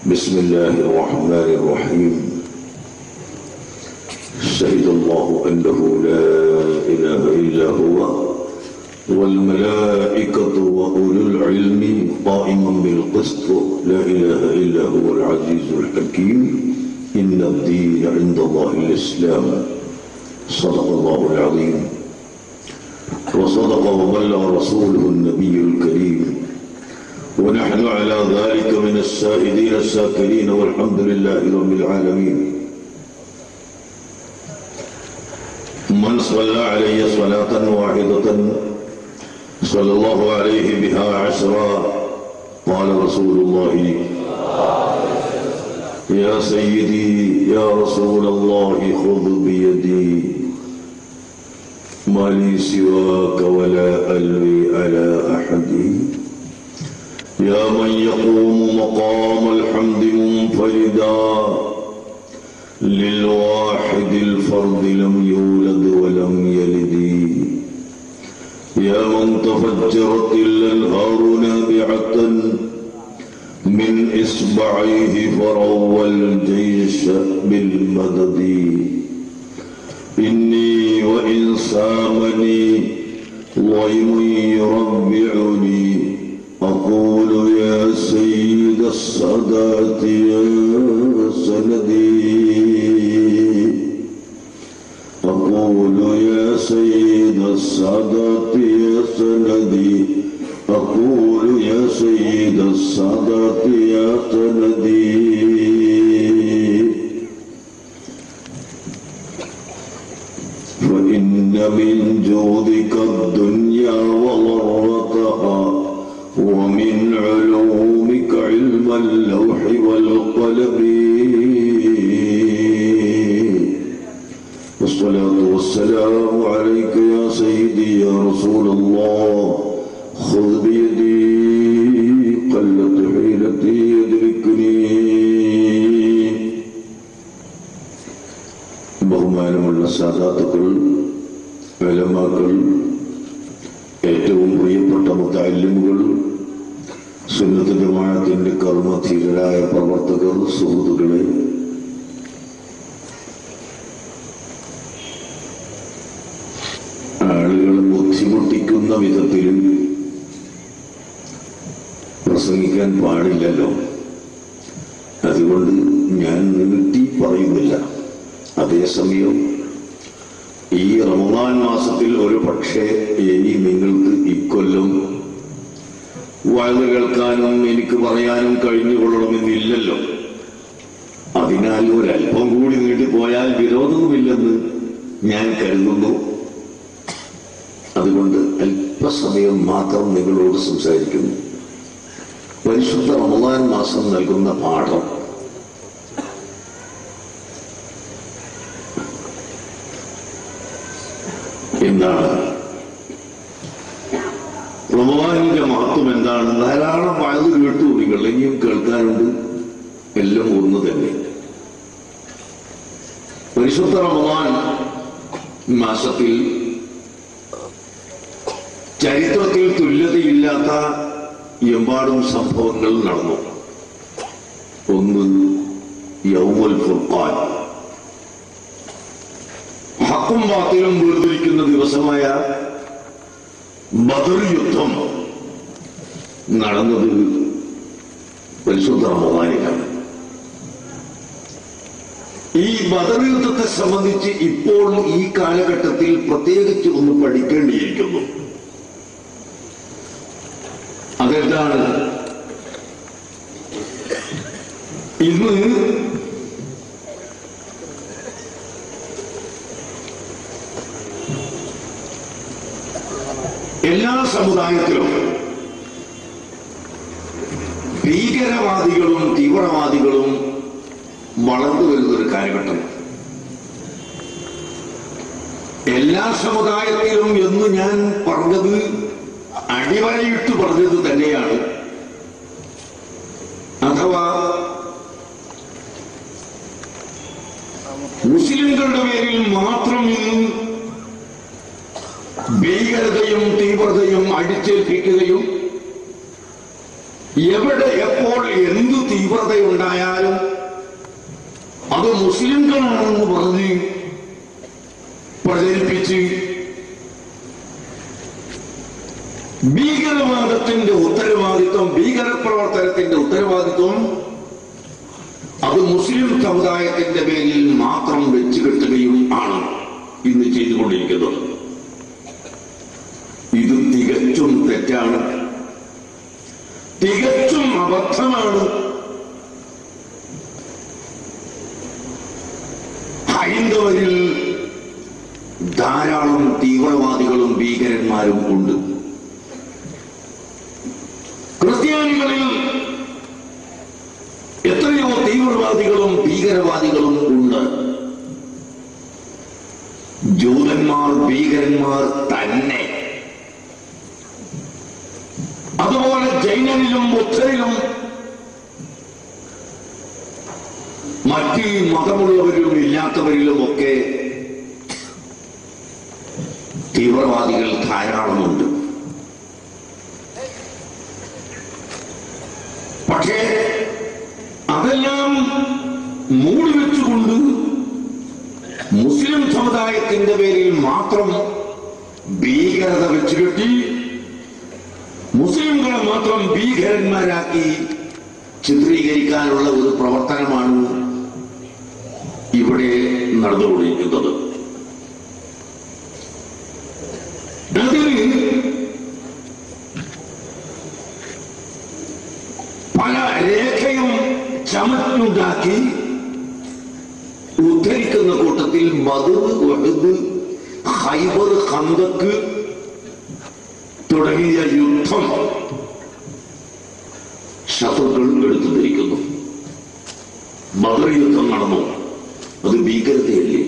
بسم الله الرحمن الرحيم. شهد الله أنه لا إله إلا هو والملائكة وأولو العلم قائما بالقسط لا إله إلا هو العزيز الحكيم. إن الدين عند الله الإسلام. صدق الله العظيم وصدق وبلغ رسوله النبي الكريم، ونحن على ذلك من الشاهدين الشاكرين والحمد لله رب العالمين. من صلى علي صلاة واحدة صلى الله عليه بها عشرا. قال رسول الله يا سيدي يا رسول الله خذ بيدي ما لي سواك ولا ألوي على أحد. يا من يقوم مقام الحمد منفردا للواحد الفرد لم يولد ولم يلد. يا من تفجرت الأنهار نابعة من إصبعيه فروى الجيش بالمدد. إني وإن سامني ضيم يربعني أقول يا سيد السادات يا سندي. أقول يا سيد السادات يا سندي. أقول يا سيد السادات يا سندي. فإن من جودك الدنيا وضرتها ومن علومك علم اللوح والقلم. والصلاة والسلام عليك يا سيدي يا رسول الله. خذ بيدي قلت حيلتي يدركني. ബഹുമാനമുള്ള സാദാത്തുക്കൾ, ഉലമാക്കൾ, ഏറ്റവും പ്രിയപ്പെട്ട മുതഅല്ലിമുകൾ, സുന്നത്ത് ജമാഅത്തിന്റെ കർമ്മധീരരായ പ്രവർത്തകർ, സുഹൃത്തുക്കളെ, ആളുകൾ ബുദ്ധിമുട്ടിക്കുന്ന വിധത്തിൽ പ്രസംഗിക്കാൻ പാടില്ലല്ലോ. അതുകൊണ്ട് ഞാൻ നീട്ടി പറയുന്നില്ല. അതേസമയം ഈ റമദാൻ മാസത്തിൽ ഒരു പക്ഷേ ഇനി നിങ്ങൾക്ക് ഇക്കൊല്ലം വഅദ് കേൾക്കാനും എനിക്ക് പറയാനും കഴിഞ്ഞുകൊള്ളണമെന്നില്ലല്ലോ. അതിനാൽ ഒരല്പം കൂടി നീട്ടിപ്പോയാൽ വിരോധവുമില്ലെന്ന് ഞാൻ കരുതുന്നു. അതുകൊണ്ട് അല്പസമയം മാത്രം നിങ്ങളോട് സംസാരിക്കുന്നു. പരിശുദ്ധ റമദാൻ മാസം നൽകുന്ന പാഠം എന്താണ്? റമദാനിന്റെ മഹത്വം എന്താണ്? ധാരാളം വഅദ് കേട്ടു നിങ്ങൾ, ഇനിയും കേൾക്കാനുണ്ട്. എല്ലാം ഒന്ന് തന്നെ. പരിശുദ്ധ റമദാൻ മാസത്തിൽ ചരിത്രത്തിൽ തുല്യതയില്ലാത്ത എമ്പാടും സംഭവങ്ങൾ നടന്നു. ഒന്ന് യൗമുൽ ഫുർഖാൻ, ഹക്കും ബാത്തിലും വേർതിരിക്കുന്ന ദിവസമായ ബദർ യുദ്ധം നടന്നത് പരിശുദ്ധ റമദാനിലാണ്. ഈ ബദർ യുദ്ധത്തെ സംബന്ധിച്ച് ഇപ്പോൾ ഈ കാലഘട്ടത്തിൽ പ്രത്യേകിച്ച് ഒന്ന് പഠിക്കേണ്ടിയിരിക്കുന്നു. അതെന്താണ്? ഇന്ന് എല്ലാ സമുദായത്തിലും ഭീകരവാദികളും തീവ്രവാദികളും വളർന്നു വരുന്നൊരു കാലഘട്ടം. എല്ലാ സമുദായത്തിലും എന്ന് ഞാൻ പറഞ്ഞത് അടിവരയിട്ട് പറഞ്ഞത് തന്നെയാണ്. അഥവാ മുസ്ലിംകളുടെ പേരിൽ മാത്രം ഇന്നും ഭീകരതയും തീവ്രതയും അടിച്ചേൽപ്പിക്കുകയും എവിടെ എപ്പോൾ എന്തു തീവ്രതയുണ്ടായാലും അത് മുസ്ലിംകളാണെന്ന് പറഞ്ഞ് പ്രചരിപ്പിച്ച് ഭീകരവാദത്തിന്റെ ഉത്തരവാദിത്വം, ഭീകരപ്രവർത്തനത്തിന്റെ ഉത്തരവാദിത്വം അത് മുസ്ലിം സമുദായത്തിന്റെ പേരിൽ മാത്രം വെച്ചു കെട്ടുകയും ആണ് ഇന്ന് ചെയ്തുകൊണ്ടിരിക്കുന്നത്. ഇത് തികച്ചും തെറ്റാണ്, തികച്ചും അബദ്ധമാണ്. ഹൈന്ദവരിൽ ധാരാളം തീവ്രവാദികളും ഭീകരന്മാരും ഉണ്ട്. ക്രിസ്ത്യാനികളിൽ എത്രയോ തീവ്രവാദികളും ഭീകരവാദികളും ഉണ്ട്. ജൂതന്മാർ ഭീകരന്മാർ തന്നെ. അതുപോലെ ജൈനനിലും ബുദ്ധനിലും മറ്റ് മതമുള്ളവരിലും ഇല്ലാത്തവരിലുമൊക്കെ തീവ്രവാദികൾ ധാരാളമുണ്ട്. പക്ഷേ അതെല്ലാം മൂടിവെച്ചുകൊണ്ട് മുസ്ലിം സമുദായത്തിന്റെ പേരിൽ മാത്രം ഭീകരത വെച്ചുകെട്ടി മുസ്ലിംകളെ മാത്രം ഭീകരന്മാരാക്കി ചിത്രീകരിക്കാനുള്ള ഒരു പ്രവർത്തനമാണ് ഇവിടെ നടന്നുകൊണ്ടിരിക്കുന്നത്. അതിന് പല രേഖയും ചമറ്റുണ്ടാക്കി ഉദ്ധരിക്കുന്ന കൂട്ടത്തിൽ ബദർ, ഉഹദ്, ഖൈബർ, ഖന്തക്ക് തുടങ്ങിയ യുദ്ധം ശത്രുക്കൾ എടുത്തുദ്ധരിക്കുന്നു. ബദർ യുദ്ധം നടന്നു, അത് ഭീകരതയല്ലേ?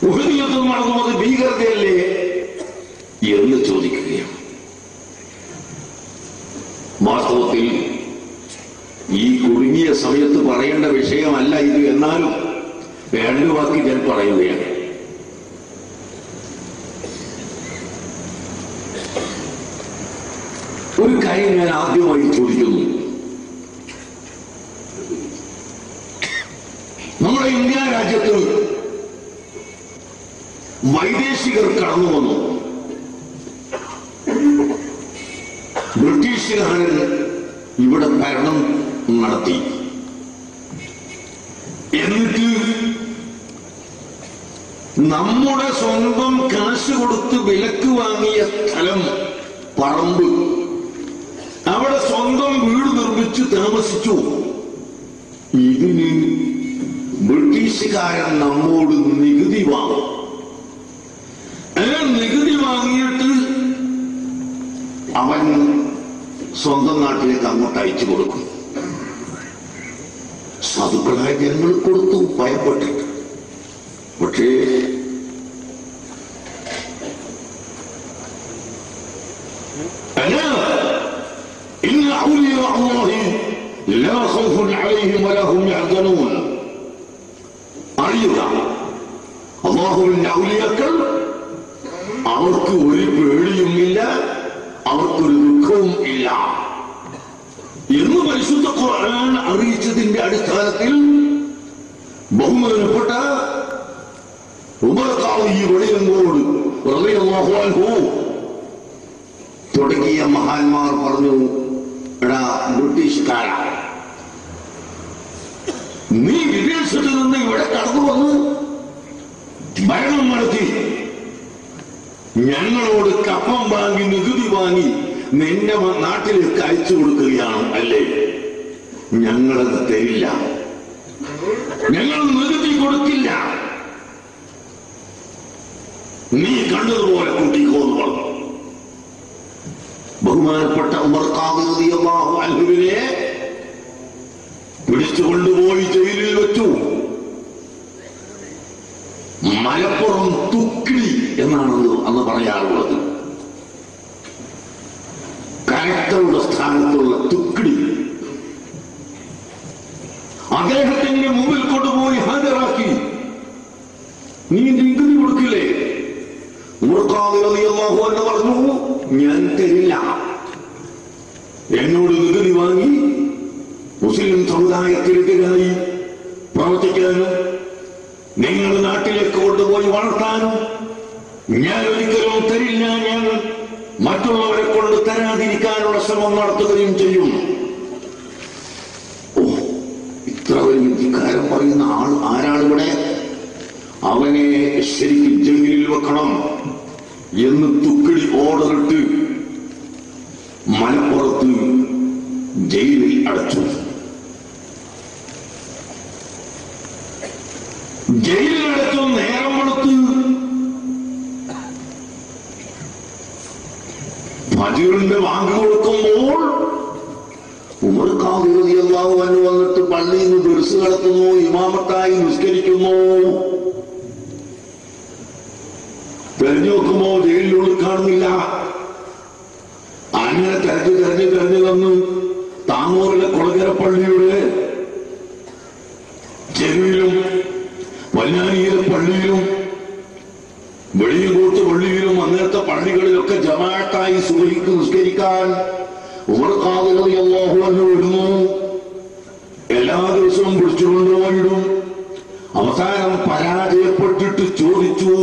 ഉഹദ് യുദ്ധം നടന്നു, അത് ഭീകരതയല്ലേ എന്ന് ചോദിക്കുകയാണ്. വാസ്തവത്തിൽ ഈ കുടുങ്ങിയ സമയത്ത് പറയേണ്ട വിഷയമല്ല ഇത്. എന്നാലും വേണ്ട വാക്കി ഞാൻ പറയുകയാണ്. ഒരു കാര്യം ഞാൻ ആദ്യമായി ചോദിക്കുന്നു. നമ്മുടെ ഇന്ത്യ രാജ്യത്ത് വൈദേശികർ കടന്നു വന്നു. ബ്രിട്ടീഷുകാരൻ ഇവിടെ ഭരണം നടത്തി. എന്നിട്ട് നമ്മുടെ സ്വന്തം കാശ് കൊടുത്ത് വിലക്ക് വാങ്ങിയ സ്ഥലം, പറമ്പ്, അവിടെ സ്വന്തം വീട് നിർമ്മിച്ച് താമസിച്ചു. ഇതിന് ബ്രിട്ടീഷുകാരൻ നമ്മോട് നികുതി വാങ്ങും. നികുതി വാങ്ങിയിട്ട് അവൻ സ്വന്തം നാട്ടിലേക്ക് അങ്ങോട്ട് അയച്ചു കൊടുക്കും. സാധുക്കളായ ജനങ്ങൾ കൊടുത്തു, ഭയപ്പെട്ടിട്ട്. പക്ഷേ അറിയുക, അല്ലാഹുവിന്റെ ഔലിയാക്കൾ അവർക്ക് ഒരു പേടിയുമില്ല, അവർക്കൊരു ദുഃഖവും ഇല്ല എന്ന് പരിശുദ്ധ ഖുർആൻ അറിയിച്ചതിന്റെ അടിസ്ഥാനത്തിൽ ബഹുമാനപ്പെട്ട ഉമർ ഖാദി വെളിയങ്കോട് റളിയല്ലാഹു അൻഹു തുടങ്ങിയ മഹാന്മാർ പറഞ്ഞു, എടാ ബ്രിട്ടീഷുകാരാ, നീ വിദേശത്ത് നിന്ന് ഇവിടെ കടന്നു വന്ന് ഭരണം നടത്തി ഞങ്ങളോട് കപ്പം വാങ്ങി നികുതി വാങ്ങി നിന്റെ നാട്ടിലേക്ക് അയച്ചു കൊടുക്കുകയാണ് അല്ലേ? ഞങ്ങളത് തരില്ല, ഞങ്ങൾ നികുതി കൊടുക്കില്ല, നീ കണ്ടതുപോലെ കൂട്ടിക്കോന്ന് പറഞ്ഞു. ബഹുമാനപ്പെട്ട ഉമർ ഖാദി റളിയല്ലാഹു അൻഹുവിനെ പിടിച്ചുകൊണ്ടുപോയി ജയിലിൽ വെച്ചു. മലപ്പുറം തുക്കിടി എന്നാണ് അന്ന് പറയാറുള്ളത്. കലക്ടറുടെ സ്ഥാനത്തുള്ള തുക്കിടി അദ്ദേഹത്തിന്റെ മുമ്പിൽ കൊണ്ടുപോയി ഹാജരാക്കി. നീ നികുതി കൊടുക്കില്ലേ? ഉമർ ഖാദി റളിയല്ലാഹു അൻഹു പറഞ്ഞു, ഞാൻ തരില്ല. മുസ്ലിം സമുദായത്തിനെതിരായി പ്രവർത്തിക്കാനും നിങ്ങളുടെ നാട്ടിലേക്ക് കൊണ്ടുപോയി വളർത്താനും ഞാൻ ഒരിക്കലും തരില്ല, ഞാൻ മറ്റുള്ളവരെ കൊണ്ട് തരാതിരിക്കാനുള്ള ശ്രമം നടത്തുകയും ചെയ്യും. ഓ, ഇത്ര വലിയ ധിക്കാരം പറയുന്ന ആൾ ആരാണിവിടെ? അവനെ ശരിക്കും ജയിലിൽ വെക്കണം എന്ന് തുക്കിടി ഓർഡറിട്ട് മലപ്പുറത്ത് ജയിലിൽ അടച്ചു. ജയിലിലടച്ചു. നേരം കൊടുത്ത് ഫജ്റിന്റെ വാങ്ങി കൊടുക്കുമ്പോൾ ഉമർ ഖാദി റളിയല്ലാഹു അൻഹു വന്നിട്ട് പള്ളിയിൽ നിന്ന് ദർസ് നടത്തുന്നു, ഇമാമത്തായി നിസ്കരിക്കുന്നു. തെരഞ്ഞു നോക്കുമ്പോ ജയിലിനുള്ളിൽ കാണുന്നില്ല. അങ്ങനെ തെരഞ്ഞു വന്ന് താങ്ങൂരിലെ കൊളകര പള്ളിയുടെ ചെരുവിലും വല്ലാനിയിലെ പള്ളിയിലും വെളിയങ്കോട്ട് പള്ളിയിലും അങ്ങനത്തെ പള്ളികളിലൊക്കെ ജമാഅത്തായി സുബഹിക്ക് നിസ്കരിക്കാൻ ഉമർ ഖാദി റളിയല്ലാഹു അൻഹു വരുന്നു. എല്ലാ ദിവസവും പിടിച്ചുകൊണ്ടുപോയിടും. അവസാനം പരാജയപ്പെട്ടിട്ട് ചോദിച്ചു,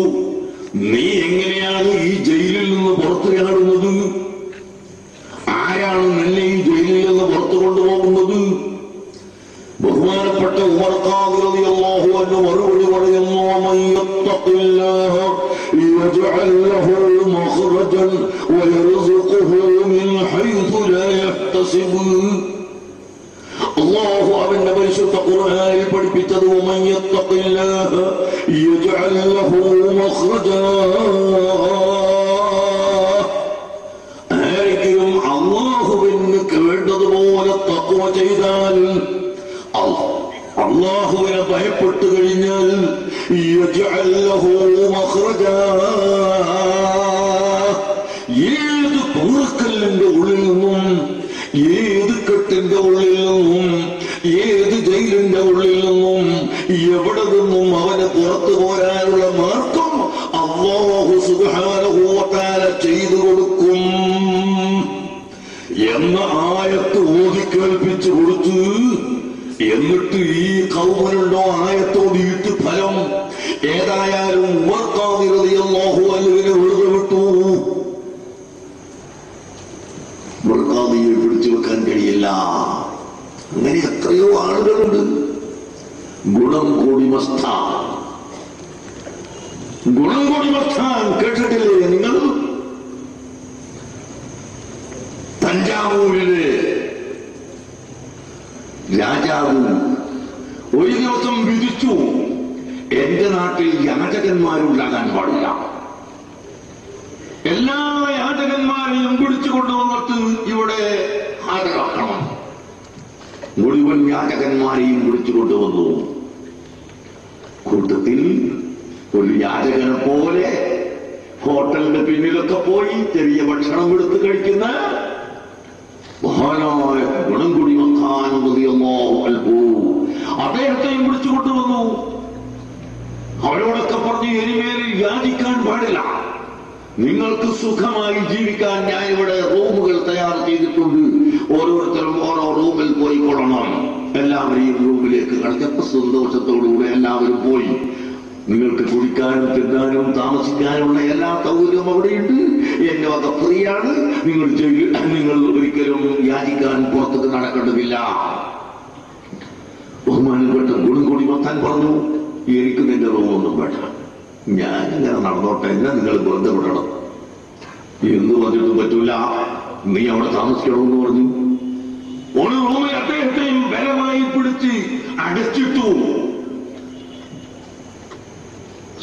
നീ എങ്ങനെയാണ് ഈ ജയിലിൽ നിന്ന് പുറത്തു ചാടുന്നത്? ആരാണ് നിന്നെ ഈ ജയിലിൽ നിന്ന് പുറത്തു കൊണ്ടുപോകുന്നത്? ബഹുമാനപ്പെട്ട ഉമർ ഖാദി റളിയല്ലാഹു അൻഹു മറുപടി പറയുന്നു, മൻ യത്തഖില്ലാഹ യജ്അൽ ലഹു മഖ്റജൻ വയർസുഖുഹു മിൻ ഹൈസു ലാ യഹ്തസിബ്. അല്ലാഹു അവന്റെ പരിശുദ്ധ ഖുർആനിൽ പഠിപ്പിച്ചത്, മൻ യത്തഖില്ലാഹ യജ്അൽ ലഹു മഖ്റജൻ. ആരെങ്കിലും അല്ലാഹുവിന് വേണ്ടതുപോലെ തഖ്വ ചെയ്താൽ, അല്ലാഹുവിനെ ഭയപ്പെട്ടു കഴിഞ്ഞാൽ, യജ്അൽ ലഹു മഖ്റജാ, ഏത് പൂർക്കല്ലിന്റെ ഉള്ളിൽ നിന്നും, ഏത് കെട്ടിന്റെ ഉള്ളിൽ നിന്നും, ഏത് ജയിലിന്റെ ഉള്ളിൽ നിന്നും, എവിടെ നിന്നും അവന് പുറത്തു പോരാനുള്ള മാർഗം അല്ലാഹു സുബ്ഹാനഹു വ തആല ചെയ്തു കൊടുക്കും എന്ന ആയത്ത് ഓതിക്കേൽപ്പിച്ചു കൊടുത്ത്, എന്നിട്ട് ഈ ഖൗമനുണ്ടോ ആയത്തോടിയിട്ട് ഫലം? ഏതായാലും ഉമർ ഖാദി റളിയല്ലാഹു അൻഹുവിനെ വെറുതെ വിട്ടു. ഉമർ ഖാദിയെ പിടിച്ചു വെക്കാൻ കഴിയില്ല. അങ്ങനെ എത്രയോ ആളുകളുണ്ട്. ഗുണം കൂടി മസ്താൻ, ഗുണം കൂടി മസ്താൻ കേട്ടിട്ടില്ലേ നിങ്ങൾ? തഞ്ചാവൂരിലെ രാജാവ് ഒരു ദിവസം വിധിച്ചു, എന്റെ നാട്ടിൽ യാചകന്മാരുണ്ടാകാൻ പാടില്ല. എല്ലാ യാചകന്മാരെയും പിടിച്ചു കൊണ്ടുവന്നിട്ട് ഇവിടെ ഹാജരാക്കണം. മുഴുവൻ യാചകന്മാരെയും പിടിച്ചു കൊണ്ടുവന്നു. കൂട്ടത്തിൽ ഒരു യാചകനെ പോലെ ഹോട്ടലിന്റെ പിന്നിലൊക്കെ പോയി ചെറിയ ഭക്ഷണം എടുത്ത് കഴിക്കുന്ന മഹാനായ ഗുണം കൂടി അദ്ദേഹത്തെയും വിളിച്ചു കൊണ്ടുവന്നു. അവരോടൊക്കെ പറഞ്ഞ് എരിമേലിൽ യാചിക്കാൻ പാടില്ല, നിങ്ങൾക്ക് സുഖമായി ജീവിക്കാൻ ഞാൻ ഇവിടെ റൂമുകൾ തയ്യാർ ചെയ്തിട്ടുണ്ട്, ഓരോരുത്തരും ഓരോ റൂമിൽ പോയി കൊള്ളണം. എല്ലാവരെയും റൂമിലേക്ക് കടച്ചപ്പോ സന്തോഷത്തോടുകൂടെ എല്ലാവരും പോയി. നിങ്ങൾക്ക് കുടിക്കാനും തിന്നാനും താമസിക്കാനുള്ള എല്ലാ സൗകര്യവും അവിടെയുണ്ട്, എന്റെ വക ഫ്രീയാണ്, നിങ്ങൾ ഒരിക്കലും യാചിക്കാൻ പുറത്തേക്ക് നടക്കേണ്ടതില്ല. ബഹുമാനപ്പെട്ട ഗുണം കൂടി മത്താൻ പറഞ്ഞു, എനിക്ക് നിന്റെ റൂമൊന്നും വേണ്ട, ഞാൻ ഇങ്ങനെ നടന്നോട്ടെ, എന്നെ നിങ്ങൾ വെറുതെ വിടണം. എന്ന് പറഞ്ഞിട്ടും പറ്റൂല, നീ അവിടെ താമസിക്കണമെന്ന് പറഞ്ഞു. ഒരു റൂമിൽ അദ്ദേഹത്തെയും ബലമായി പിടിച്ച് അടച്ചിട്ടു.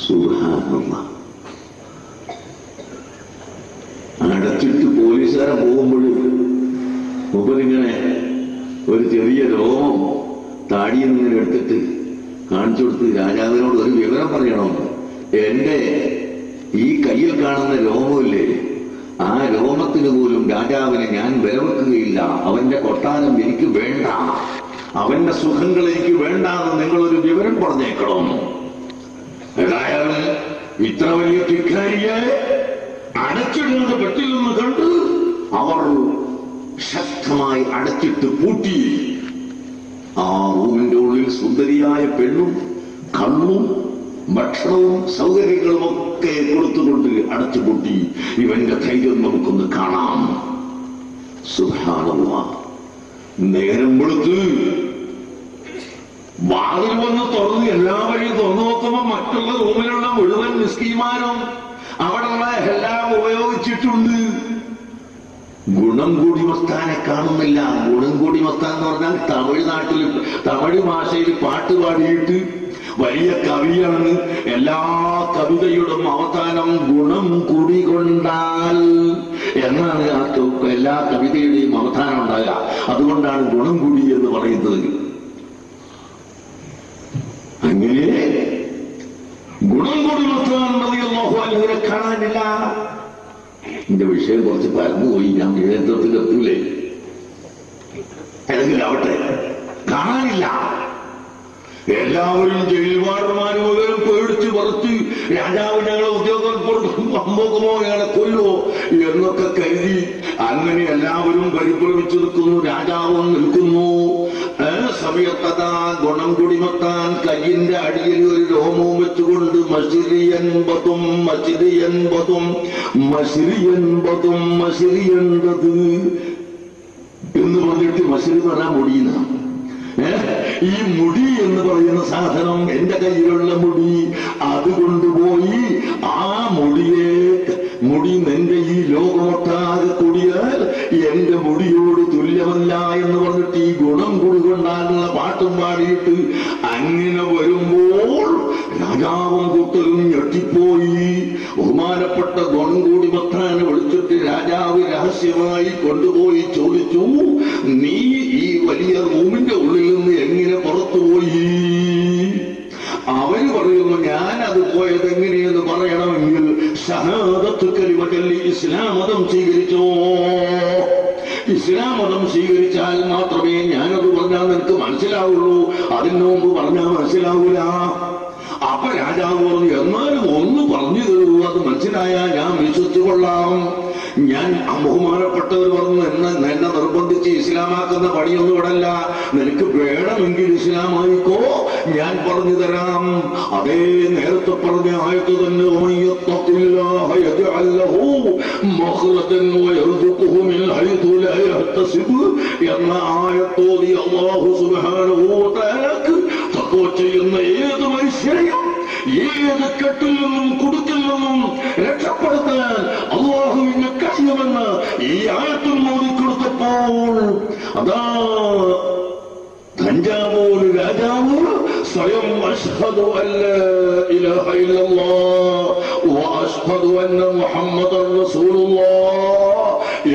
സുബ്ഹാനല്ലാഹ്. അടച്ചിട്ട് പോലീസുകാരൻ പോകുമ്പോൾ മുമ്പതിങ്ങനെ ഒരു ചെറിയ രോമം താടിയിൽ നിന്നിങ്ങനെ എടുത്തിട്ട് കാണിച്ചു കൊടുത്ത് രാജാവിനോട് ഒരു വിവരം പറയണം. എന്റെ ഈ കയ്യിൽ കാണുന്ന രോമമില്ലേ, ആ രോമത്തിന് പോലും രാജാവിനെ ഞാൻ വിലവെക്കുകയില്ല. അവന്റെ കൊട്ടാരം എനിക്ക് വേണ്ട, അവന്റെ സുഖങ്ങൾ എനിക്ക് വേണ്ട എന്ന് നിങ്ങളൊരു വിവരം പറഞ്ഞേക്കണം. ഏതായാലും ഇത്ര വലിയ ധിക്കാരിയെ അടച്ചിടുന്നത് പറ്റില്ലെന്ന് കണ്ട് അവർ ശക്തമായി അടച്ചിട്ട് പൂട്ടി. ആ റൂമിന്റെ ഉള്ളിൽ സുന്ദരിയായ പെണ്ണും കണ്ണും ഭക്ഷണവും സൗകര്യങ്ങളും ഒക്കെ കൊടുത്തുകൊണ്ട് അടച്ചുപൂട്ടി. ഇവന്റെ ധൈര്യം നമുക്കൊന്ന് കാണാം. സുബ്ഹാനല്ലാഹ്. നേരം വെളുത്ത് വാതിൽ വന്ന് തുറന്ന് എല്ലാവരെയും തുറന്നു നോക്കുമ്പോ മറ്റുള്ള റൂമിലുള്ള മുഴുവൻ മിസ്കിന്മാരും അവിടെയുള്ള എല്ലാം ഉപയോഗിച്ചിട്ടുണ്ട്. ഗുണം കൂടി മസ്താനെ കാണുന്നില്ല. ഗുണം കൂടി മസ്താൻ എന്ന് പറഞ്ഞാൽ തമിഴ്നാട്ടിൽ തമിഴ് ഭാഷയിൽ പാട്ട് പാടിയിട്ട് വലിയ കവിയാണ്. എല്ലാ കവിതയുടെ അവസാനം ഗുണം കൂടി കൊണ്ടാൽ എന്നാണ് ആ എല്ലാ കവിതയുടെയും അവസാനം ഉണ്ടാകുക. അതുകൊണ്ടാണ് ഗുണം കൂടി എന്ന് പറയുന്നത്. അങ്ങനെ ഗുണം കൂടി മസ്താൻ റളിയല്ലാഹു അൻഹുവിനെ കാണാനില്ല. എന്റെ വിഷയം കുറച്ച് പരന്നുപോയി, ഞാൻ വിവേചനത്തിൽ എത്തൂലേ. ഏതെങ്കിലും ആവട്ടെ, കാണാനില്ല. എല്ലാവരും ജയിൽവാർമാര് മുഴുവൻ പേടിച്ച് പറിച്ച് രാജാവ് ഞങ്ങളെ ഉദ്യോഗം പോകുമോ, ഞങ്ങളെ കൊല്ലുമോ എന്നൊക്കെ കരുതി അങ്ങനെ എല്ലാവരും പരിഭ്രമിച്ചു നിൽക്കുന്നു. രാജാവും നിൽക്കുന്നു. സമയത്തതാ ഗുണം കുടിമത്താൻ കയ്യിന്റെ അടിയിൽ ഒരു രോമവും വെച്ചുകൊണ്ട് മശിരിയൻപതും മശിരിയൻപതും മശിരിയൻപതും മശിരിയൻപത് എന്ന് പറഞ്ഞിട്ട് മശിരി പറയാൻ മുടിയുന്ന ഈ മുടി എന്ന് പറയുന്ന സാധനം എന്റെ കയ്യിലുള്ള മുടി അത് കൊണ്ടുപോയി ആ മുടി നിന്റെ ഈ ലോകമൊട്ടാകെ കൂടിയാൽ എന്റെ മുടിയോട് തുല്യമല്ല എന്ന് പറഞ്ഞിട്ട് ഈ ഗുണം കൂടിക്കൊണ്ടാകുന്ന പാട്ടും പാടിയിട്ട് അങ്ങനെ വരുമ്പോൾ രാജാവും കൂട്ടരും ഞെട്ടിപ്പോയി. ബഹുമാനപ്പെട്ട ഗുണം കൂടി മത്താനെ വിളിച്ചിട്ട് രാജാവ് രഹസ്യമായി കൊണ്ടുപോയി ചോദിച്ചു, നീ ഈ വലിയ റൂമിന്റെ ഉള്ളിൽ നിന്ന് എങ്ങനെ പുറത്തുപോയി? അവര് പറയുന്നു, ഞാനത് പോയത് എങ്ങനെയെന്ന് പറയണമെങ്കിൽ ഷഹാദത്ത് കലിമ ചൊല്ലി ഇസ്ലാം മതം സ്വീകരിച്ചോ. ഇസ്ലാം മതം സ്വീകരിച്ചാൽ മാത്രമേ ഞാനത് പറഞ്ഞാൽ നിനക്ക് മനസ്സിലാവുള്ളൂ, അതിന് മുമ്പ് പറഞ്ഞാൽ മനസ്സിലാവൂല. അപ്പൊ രാജാവ് പറഞ്ഞു, എന്നാലും ഒന്ന് പറഞ്ഞു തരൂ, അത് മനസ്സിലായാൽ ഞാൻ വിശ്വസിച്ചു കൊള്ളാം. ഞാൻ ബഹുമാനപ്പെട്ടവർ പറഞ്ഞു, എന്നെ നിർബന്ധിച്ച് ഇസ്ലാമാക്കുന്ന പണിയൊന്നും ഇടല്ല, നിനക്ക് വേണമെങ്കിൽ ഇസ്ലാമായിക്കോ, ഞാൻ പറഞ്ഞു തരാം. അതേ നേരത്തെ പറഞ്ഞ ആയത്ത് തന്നെ എന്ന ആയത്തോതി അല്ലാഹു സുബ്ഹാനഹു വ തആലക്ക് തഖ്വ ചെയ്യുന്ന ഏത് മനുഷ്യനെയും ഏത് കെട്ടിൽ നിന്നും കുടുക്കിൽ നിന്നും രക്ഷപ്പെടുത്താൻ അല്ലാഹുവിന് കഴിയുമെന്ന് ഈ ആയത്തിൽ മോദിക്കൊടുത്തപ്പോൾ അതാ തഞ്ചാവൂർ രാജാവ് സ്വയം അശ്ഹദു അല്ലാ ഇലാഹ ഇല്ലല്ലാഹ് വ അശ്ഹദു അന്ന മുഹമ്മദൻ റസൂലുള്ളാഹ്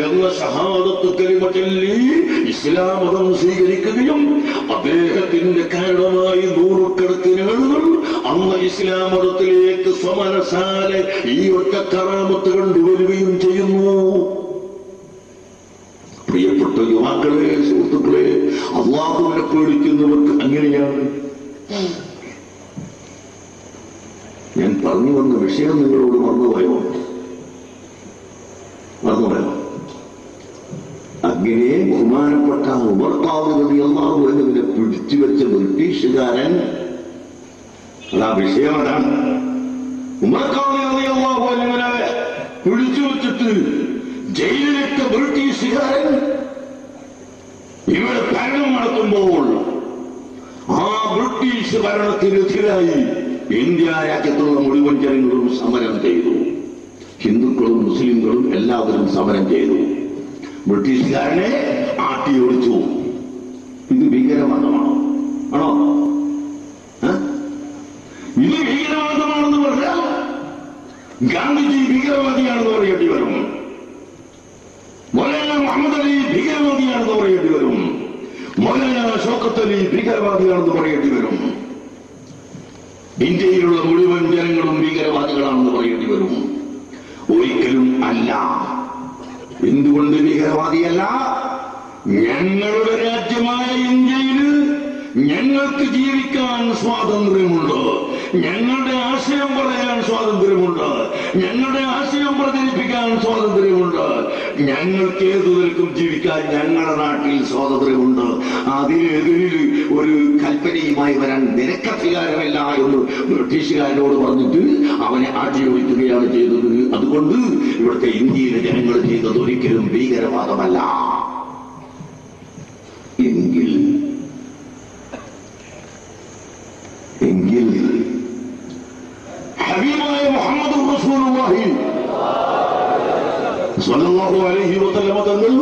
എന്ന ഷഹാദത്ത് കലിമ ചൊല്ലി ഇസ്ലാം മതം സ്വീകരിക്കുകയും അദ്ദേഹത്തിന്റെ കാരണമായി നൂറുകണക്കിന് ആളുകൾ അന്ന് ഇസ്ലാം മതത്തിലേക്ക് സ്വമനസാലെ ഈ ഒറ്റ കറാമത്ത് കണ്ടുവരികയും ചെയ്യുന്നു. പ്രിയപ്പെട്ട യുവാക്കളെ, സുഹൃത്തുക്കളെ, അല്ലാഹുവിനെ പേടിക്കുന്നവർക്ക് അങ്ങനെയാണ്. ഞാൻ പറഞ്ഞു വന്ന വിഷയം നിങ്ങളോട് മറന്നുപോയോ? അങ്ങനെ ബഹുമാനപ്പെട്ട ഉമർ റളിയല്ലാഹു അൻഹുവിനെ പിടിച്ചുവെച്ച ബ്രിട്ടീഷുകാരൻ, അതാ വിഷയം അതാണ്. ഉമർ റളിയല്ലാഹു അൻഹുവിനെ പിടിച്ചു വെച്ചിട്ട് ജയിലിലിട്ട ബ്രിട്ടീഷുകാരൻ ഇവിടെ ഭരണം നടത്തുമ്പോൾ ആ ബ്രിട്ടീഷ് ഭരണത്തിനെതിരായി ഇന്ത്യ രാജ്യത്തുള്ള മുഴുവൻ ജനങ്ങളും സമരം ചെയ്തു. ഹിന്ദുക്കളും മുസ്ലിങ്ങളും എല്ലാവരും സമരം ചെയ്തു. ബ്രിട്ടീഷുകാരനെ ആട്ടി ഓടിച്ചു. ഇത് ഭീകരവാദമാണോ? ആണോ? ഇത് ഭീകരവാദമാണെന്ന് പറഞ്ഞാൽ ഗാന്ധിജി ഭീകരവാദിയാണെന്ന് പറയേണ്ടി വരും. മൗലാന മുഹമ്മദ് അലി ഭീകരവാദിയാണെന്ന് പറയേണ്ടി വരും. മൗലാന ഷൗക്കത്ത് അലി ഭീകരവാദിയാണെന്ന് പറയേണ്ടി വരും. ഇന്ത്യയിലുള്ള മുഴുവൻ ജനങ്ങളും ഭീകരവാദികളാണെന്ന് പറയേണ്ടി വരും. ഒരിക്കലും അല്ല. എന്തുകൊണ്ട് ഭീകരവാദിയല്ല? ഞങ്ങളുടെ രാജ്യമായ ഇന്ത്യയിൽ ഞങ്ങൾക്ക് ജീവിക്കാൻ സ്വാതന്ത്ര്യമുണ്ട്. ഞങ്ങളുടെ ആശയം പറയാൻ സ്വാതന്ത്ര്യമുണ്ട്, ഞങ്ങളുടെ ആശയം പ്രചരിപ്പിക്കാൻ സ്വാതന്ത്ര്യമുണ്ട്, ഞങ്ങൾക്ക് ഏതു നിൽക്കും ജീവിക്കാൻ ഞങ്ങളുടെ നാട്ടിൽ സ്വാതന്ത്ര്യമുണ്ട്. അതിനെതിരിൽ ഒരു കൽപ്പനയുമായി വരാൻ നിനക്കധികാരമില്ല എന്ന് ബ്രിട്ടീഷുകാരനോട് പറഞ്ഞിട്ട് അവനെ ആട്ടിയൊഴിക്കുകയാണ് ചെയ്തത്. അതുകൊണ്ട് ഇവിടുത്തെ ഇന്ത്യയിലെ ജനങ്ങൾ ചെയ്തത് ഒരിക്കലും ഭീകരവാദമല്ല. എങ്കിൽ ഹബീബായ മുഹമ്മദ് റസൂലുള്ളാഹി സ്വല്ലല്ലാഹു അലൈഹി വസല്ലം തങ്ങൾ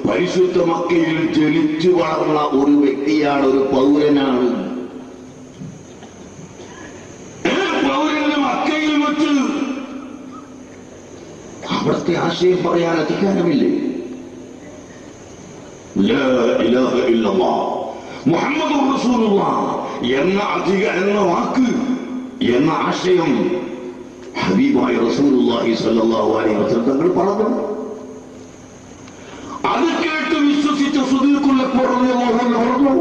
പരിശുദ്ധ മക്കയിൽ ജനിച്ചു വളർന്ന ഒരു വ്യക്തിയാണ്, ഒരു പൗരനാണ്. പൗരന് മക്കയിൽ വെച്ച് അവിടുത്തെ ആശയം പറയാൻ അധികാരമില്ലേ? ലാ ഇലാഹ ഇല്ലല്ലാഹ് മുഹമ്മദുർ റസൂലുള്ളാഹ് എന്ന വാക്ക് എന്ന ആശയം ഹബീബായ റസൂലുള്ളാഹി സ്വല്ലല്ലാഹു അലൈഹി വസല്ലം തങ്ങൾ പറഞ്ഞു. അത് കേട്ട് വിശ്വസിച്ച സിദ്ദീഖുൽ അക്ബർ റളിയല്ലാഹു അൻഹു പറഞ്ഞു,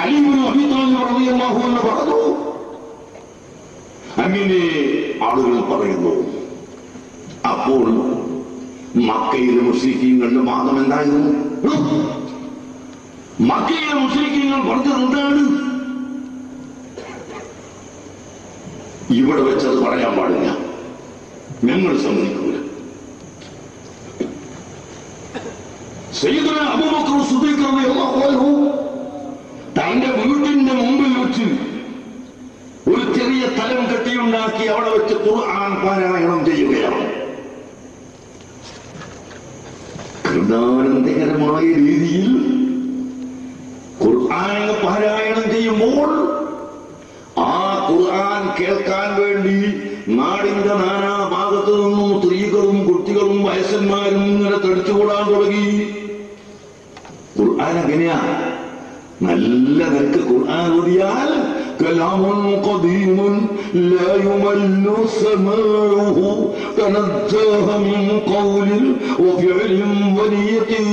അലി ഇബ്നു അബീ ത്വാലിബ് റളിയല്ലാഹു അൻഹു പറഞ്ഞു. അങ്ങനെ ആളുകൾ പറയുന്നു. അപ്പോൾ മക്കയിലെ മുശ്രിക്കീങ്ങളുടെ വാദം എന്തായിരുന്നു? മക്കയിലെ മുശ്രിക്കീങ്ങൾ പറഞ്ഞത് എന്താണ്? ഇവിടെ വെച്ചത് പറയാൻ പാടില്ല, ഞങ്ങൾ സമ്മതിക്കൂല. സയ്യിദുനാ അബൂബക്കർ സിദ്ദീഖ് റളിയല്ലാഹു അൻഹു തന്റെ വീട്ടിന്റെ മുമ്പിൽ വെച്ച് ഒരു ചെറിയ തലം കെട്ടിയുണ്ടാക്കി അവിടെ വെച്ച് ഖുർആൻ പാരായണം ചെയ്യുകയാണ്. കൃതാനന്ദകരമായ രീതിയിൽ ഖുർആൻ പാരായണം ചെയ്യുമ്പോൾ ആ ഖുർആൻ കേൾക്കാൻ വേണ്ടി നാടിന്റെ നാനാഭാഗത്തു നിന്നും സ്ത്രീകളും കുട്ടികളും വയസ്സന്മാരും ഇങ്ങനെ തടിച്ചുകൂടാൻ തുടങ്ങി. ഖുർആൻ എങ്ങനെയാ? നല്ല നിനക്ക് ഖുർആൻ ഓതിയാൽ കലാമുൻ ഖദീമുൻ ലാ യുമല്ലു സമാഉഹു തനസ്സഹ മിൻ ഖൗലിൻ വഫിഅലിൻ വനിയത്തിൻ.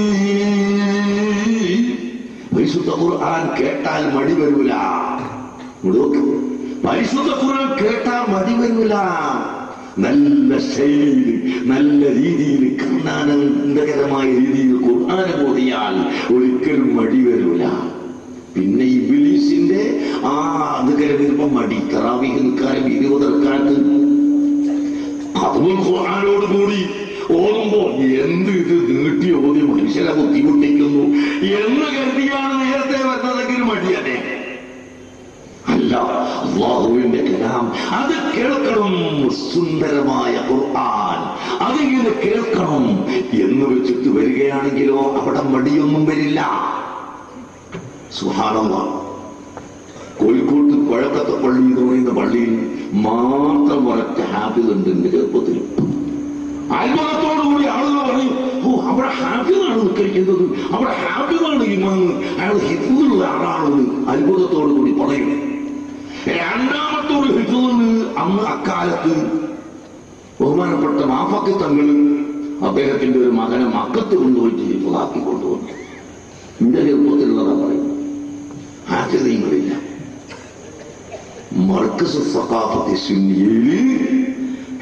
പരിശുദ്ധ ഖുർആൻ കേട്ടാൽ മടി വരൂല. പരിശുദ്ധ ഖുർആൻ കേട്ടാൽ മടി വരൂല. നല്ല ശൈലിയിൽ, നല്ല രീതിയിൽ, കർണാനന്ദകരമായ രീതിയിൽ ഖുർആൻ ഓതിയാൽ ഒരിക്കലും മടി വരൂല. പിന്നെ ഇബ്ലീസിന്റെ അത് കരുതുമ്പോ മടി, തറാവീഹ് നിൽക്കാനും 20 റക്അത്ത് അതും ഖുർആനോട് കൂടി ഓതുമ്പോ എന്ത് ഇത് നീട്ടി ഓതി മനുഷ്യരെ ബുദ്ധിമുട്ടിക്കുന്നു എന്ന് കരുതിയാണ് നേരത്തെ വരുന്നതെങ്കിൽ മടിയനെ അല്ല. അല്ലാഹുവിന്റെ കലാം അത് കേൾക്കണം, സുന്ദരമായ ഖുർആൻ അതിങ്ങനെ കേൾക്കണം എന്ന് വെച്ചിട്ട് വരികയാണെങ്കിലോ അവിടെ മടിയൊന്നും വരില്ല. സുബ്ഹാനല്ലാഹ്. കോഴിക്കോട്ട് പഴക്കത്തെ പള്ളി എന്ന് പറയുന്ന പള്ളിയിൽ മാത്രം ഒരൊറ്റ ഹാഫിദുണ്ട് എന്റെ ചെറുപ്പത്തിൽ. അത്ഭുതത്തോടുകൂടി ആളുകൾ പറയും, ഓ അവിടെ ഹാഫിദാണ് നിൽക്കുന്നത്, അവിടെ ഹാഫിദാണ് ഇമാമ്, അയാൾ ഹിഫ്ളുള്ള ആളാണെന്ന് അത്ഭുതത്തോടുകൂടി പറയും. രണ്ടാമത്തോട് ഹിഫ്ള് അന്ന് അക്കാലത്ത് ബഹുമാനപ്പെട്ട മാഫക്കി തങ്ങൾ അദ്ദേഹത്തിന്റെ ഒരു മകനെ മക്കത്ത് കൊണ്ടുപോയിട്ട് ഹിഫ്ളാക്കി കൊണ്ടുവന്നു. എന്റെ ചെറുപ്പത്തിലുള്ളതാ പറയും. ഹാഫിദീങ്ങളില്ല. മർക്കസ് സഖാഫത്തി സുന്നിയയില്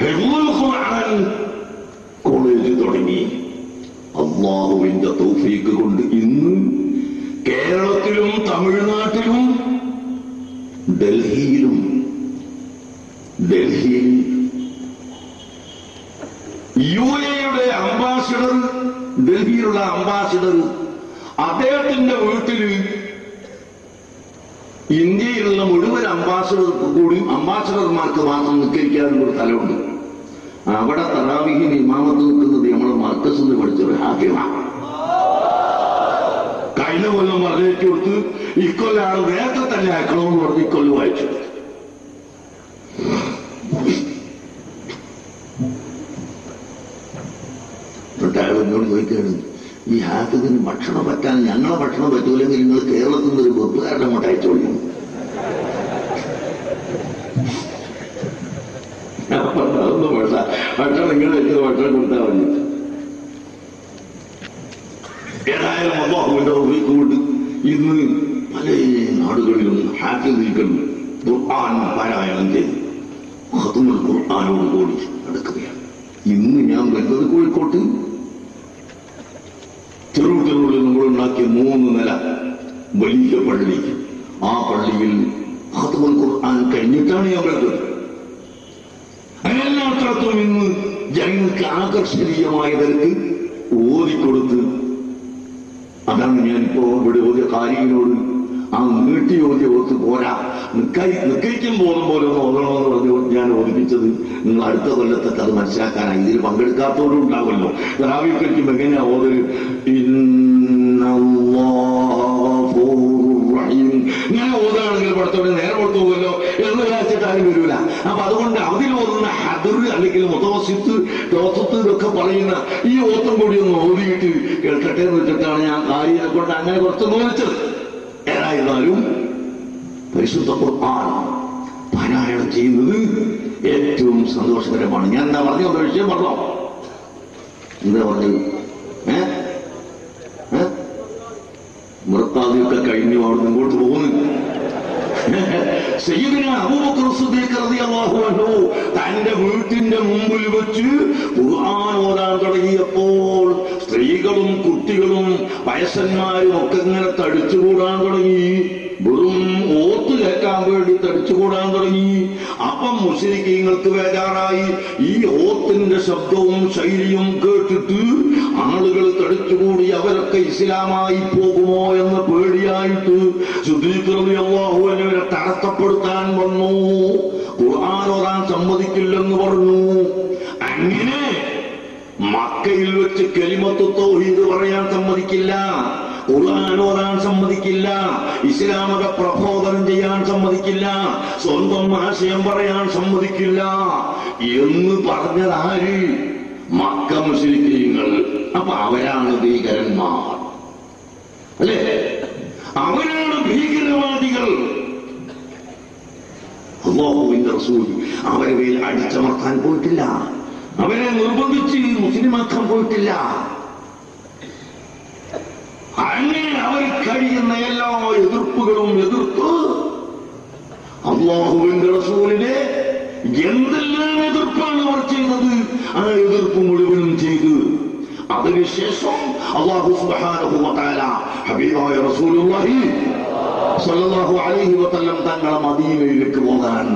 ഹിഫ്ളുൽ ഖുർആൻ കോളേജ് തുടങ്ങി. അല്ലാഹുവിന്റെ തൗഫീഖ് കൊണ്ട് ഇന്ന് കേരളത്തിലും തമിഴ്നാട്ടിലും ഡൽഹിയിൽ യുഎഇയുടെ അംബാസിഡർ, ഡൽഹിയിലുള്ള അംബാസിഡർ, അദ്ദേഹത്തിന്റെ വീട്ടിൽ ഇന്ത്യയിലുള്ള മുഴുവൻ അംബാസിഡർമാർക്ക് മാത്രം നിസ്കരിക്കാനുള്ള ഒരു സ്ഥലമുണ്ട്. അവിടെ തറാവീഹിന് ഇമാമത്ത് നിൽക്കുന്നത് നമ്മൾ മർക്കസിൽ നിന്ന് പഠിച്ചൊരു ഹാഫിളാണ്. കഴിഞ്ഞ കൊല്ലം പറഞ്ഞേറ്റ് കൊടുത്ത് ഇക്കൊല്ലാണ് നേരത്തെ തന്നെ അയക്കണമെന്ന് പറഞ്ഞ് ഇക്കൊല്ലം വായിച്ചു. എന്നോട് ചോദിക്കുകയാണ്, ഈ ഹാഫിദിന് ഭക്ഷണം പറ്റാൻ ഞങ്ങളെ ഭക്ഷണം പറ്റൂലെങ്കിൽ നിങ്ങൾ കേരളത്തിൽ നിന്ന് ഒരു വെപ്പുകാരനെ അങ്ങോട്ട് അയച്ചോളിയും. അതൊന്നും വേണ്ട, ഭക്ഷണം നിങ്ങൾ വെച്ചത് ഭക്ഷണം കൊടുത്താൽ മതി. ഏതായാലും അല്ലാഹുവിന്റെ തൗഫീഖ് കൊണ്ട് ഇന്ന് പല നാടുകളിലും ഹാഫിദുകൾ ഖുർആൻ പാരായണം ചെയ്തു. ഖത്മുൽ ഖുർആനോടുകൂടി നടക്കുകയാണ്. ഇന്ന് ഞാൻ വരുന്നത് കോഴിക്കോട്ട് ചെറുകുട്ടിനുള്ളിൽ നമ്മളുണ്ടാക്കിയ 3 നില വലിയ പള്ളി. ആ പള്ളിയിൽ ഖത്മുൽ ഖുർആൻ കഴിഞ്ഞിട്ടാണ് ഞാൻ വരുന്നത്. എല്ലാ സ്ഥലത്തും ഇന്ന് ജനങ്ങൾക്ക് ആകർഷണീയമായവർക്ക് ഓതിക്കൊടുത്ത്, അതാണ് ഞാനിപ്പോ ഇവിടെ ഓതിയ കാര്യങ്ങളോട് ആ നീട്ടി ഓതിയ ഓത്ത് പോരാ, നിക്കൈക്കും പോകുന്ന പോലെ ഒന്ന് ഓതണമെന്ന് പറഞ്ഞു ഞാൻ ഓദിപ്പിച്ചത്. നിങ്ങൾ അടുത്ത കൊല്ലത്തൊക്കെ അത് മനസ്സിലാക്കാനായി. ഇതിൽ പങ്കെടുക്കാത്തവരും ഉണ്ടാവുമല്ലോ. റാവിക്കും എങ്ങനെയാ ഓതല്? ഇങ്ങനെ ഓതാണെങ്കിൽ പഠിത്തോടെ നേരെ കൊടുത്തു പോകുമല്ലോ എന്ന് വിചാരിച്ചിട്ട് ആരും വരൂല. അപ്പൊ അതുകൊണ്ട് അതിൽ ഓതുന്ന ഹദർ അല്ലെങ്കിൽ മുതവസിത്ത് ലോസത്ത് ഇതൊക്കെ പറയുന്ന ഈ ഓത്തം കൂടി ഒന്ന് ഓതിയിട്ട് കേൾക്കട്ടെ എന്ന് വെച്ചിട്ടാണ് ഞാൻ കാര്യത്തെ കൊണ്ട് അങ്ങനെ കുറച്ച് നോവിച്ചത്. ഏതായിരുന്നാലും പരിശുദ്ധ ഖുർആൻ പാരായണം ചെയ്യുന്നത് ഏറ്റവും സന്തോഷകരമാണ്. ഞാൻ എന്താ പറഞ്ഞ ഒരു വിഷയം പറഞ്ഞോ? എന്താ പറഞ്ഞത്? മൃത്താദിയൊക്കെ കഴിഞ്ഞു അവിടെ മുമ്പോട്ട് പോകുന്നു. സയ്യിദുന അബൂബക്കർ സിദ്ദീഖ് റളിയല്ലാഹു അൻഹു തന്റെ വീട്ടിന്റെ മുമ്പിൽ വെച്ച് ഖുർആൻ ഓതാൻ തുടങ്ങിയപ്പോൾ സ്ത്രീകളും കുട്ടികളും വയസ്സന്മാരും ഒക്കെ ഇങ്ങനെ തടിച്ചുകൂടാൻ തുടങ്ങി. വെറും ഓത്ത് കേൾക്കാൻ വേണ്ടി തടിച്ചുകൂടാൻ തുടങ്ങി. അപ്പം മുശ്രിക്കീങ്ങൾക്ക് ബേജാറായി. ഈ ഓത്തിന്റെ ശബ്ദവും ശൈലിയും കേട്ടിട്ട് ആളുകൾ തടിച്ചുകൂടി അവരൊക്കെ ഇസ്ലാമായി പോകുമോ എന്ന് പേടിയായിട്ട് സിദ്ദീഖ് റളിയല്ലാഹു അൻഹുവിനെ തടസ്സപ്പെടുത്താൻ വന്നു. ഖുർആൻ ഓതാൻ സമ്മതിക്കില്ലെന്ന് പറഞ്ഞു. അങ്ങനെ മക്കയിൽ വെച്ച് കലിമത്തു തൗഹീദ് പറയാൻ സമ്മതിക്കില്ല, ഖുർആൻ ഓതാൻ സമ്മതിക്കില്ല, ഇസ്ലാമത പ്രബോധനം ചെയ്യാൻ സമ്മതിക്കില്ല, സ്വന്തം ആശയം പറയാൻ സമ്മതിക്കില്ല എന്ന് പറഞ്ഞതാര്? മക്ക മുശ്രിക്കീങ്ങൾ. അപ്പൊ അവരാണ് ഭീകരന്മാർ, അല്ലേ? അവരാണ് ഭീകരവാദികൾ. അല്ലാഹുവിന്റെ റസൂൽ അവരെ മേൽ അടിച്ചമർത്താൻ പോയിട്ടില്ല, അവരെ നിർബന്ധിച്ച് മുസ്ലിമാക്കാൻ പോയിട്ടില്ല. അങ്ങനെ അവർ കഴിയുന്ന എല്ലാ എതിർപ്പുകളും എതിർത്ത് അല്ലാഹുവിന്റെ റസൂലിനെ എന്തെല്ലാം എതിർപ്പാണ് അവർ ചെയ്തത്, ആ എതിർപ്പ് മുഴുവനും ചെയ്ത് അതിനുശേഷം അല്ലാഹു സുബ്ഹാനഹു വ തആല ഹബീബായ റസൂലുള്ളാഹി സ്വല്ലല്ലാഹു അലൈഹി വസല്ലം തങ്ങളെ മദീനയിലേക്ക് പോകാൻ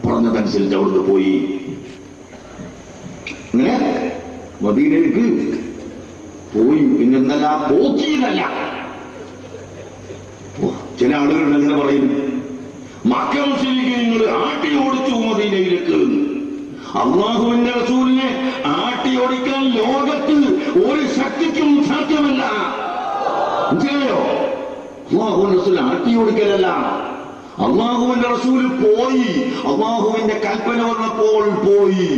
പറഞ്ഞതനുസരിച്ച് അവിടുന്ന് പോയി. മദീനയിലേക്ക് പോയി. പിന്നെന്നല്ല, പോക്കിയതല്ല. ചില ആളുകൾ അങ്ങനെ പറയും, മക്ക മുസ്ലിമീങ്ങൾ ആട്ടി ഓടിച്ചു മദീനയിലേക്ക്. അല്ലാഹുവിന്റെ റസൂലിനെ ആട്ടി ഓടിക്കാൻ ലോകത്ത് ഒരു ശക്തിക്കും സാധ്യമല്ല. മനസ്സിലായോ? അല്ലാഹുവിന്റെ റസൂൽ ആട്ടി ഓടിക്കലല്ല. അല്ലാഹുവിന്റെ റസൂൽ പോയി, അല്ലാഹുവിന്റെ കൽപ്പന വന്നപ്പോൾ പോയി.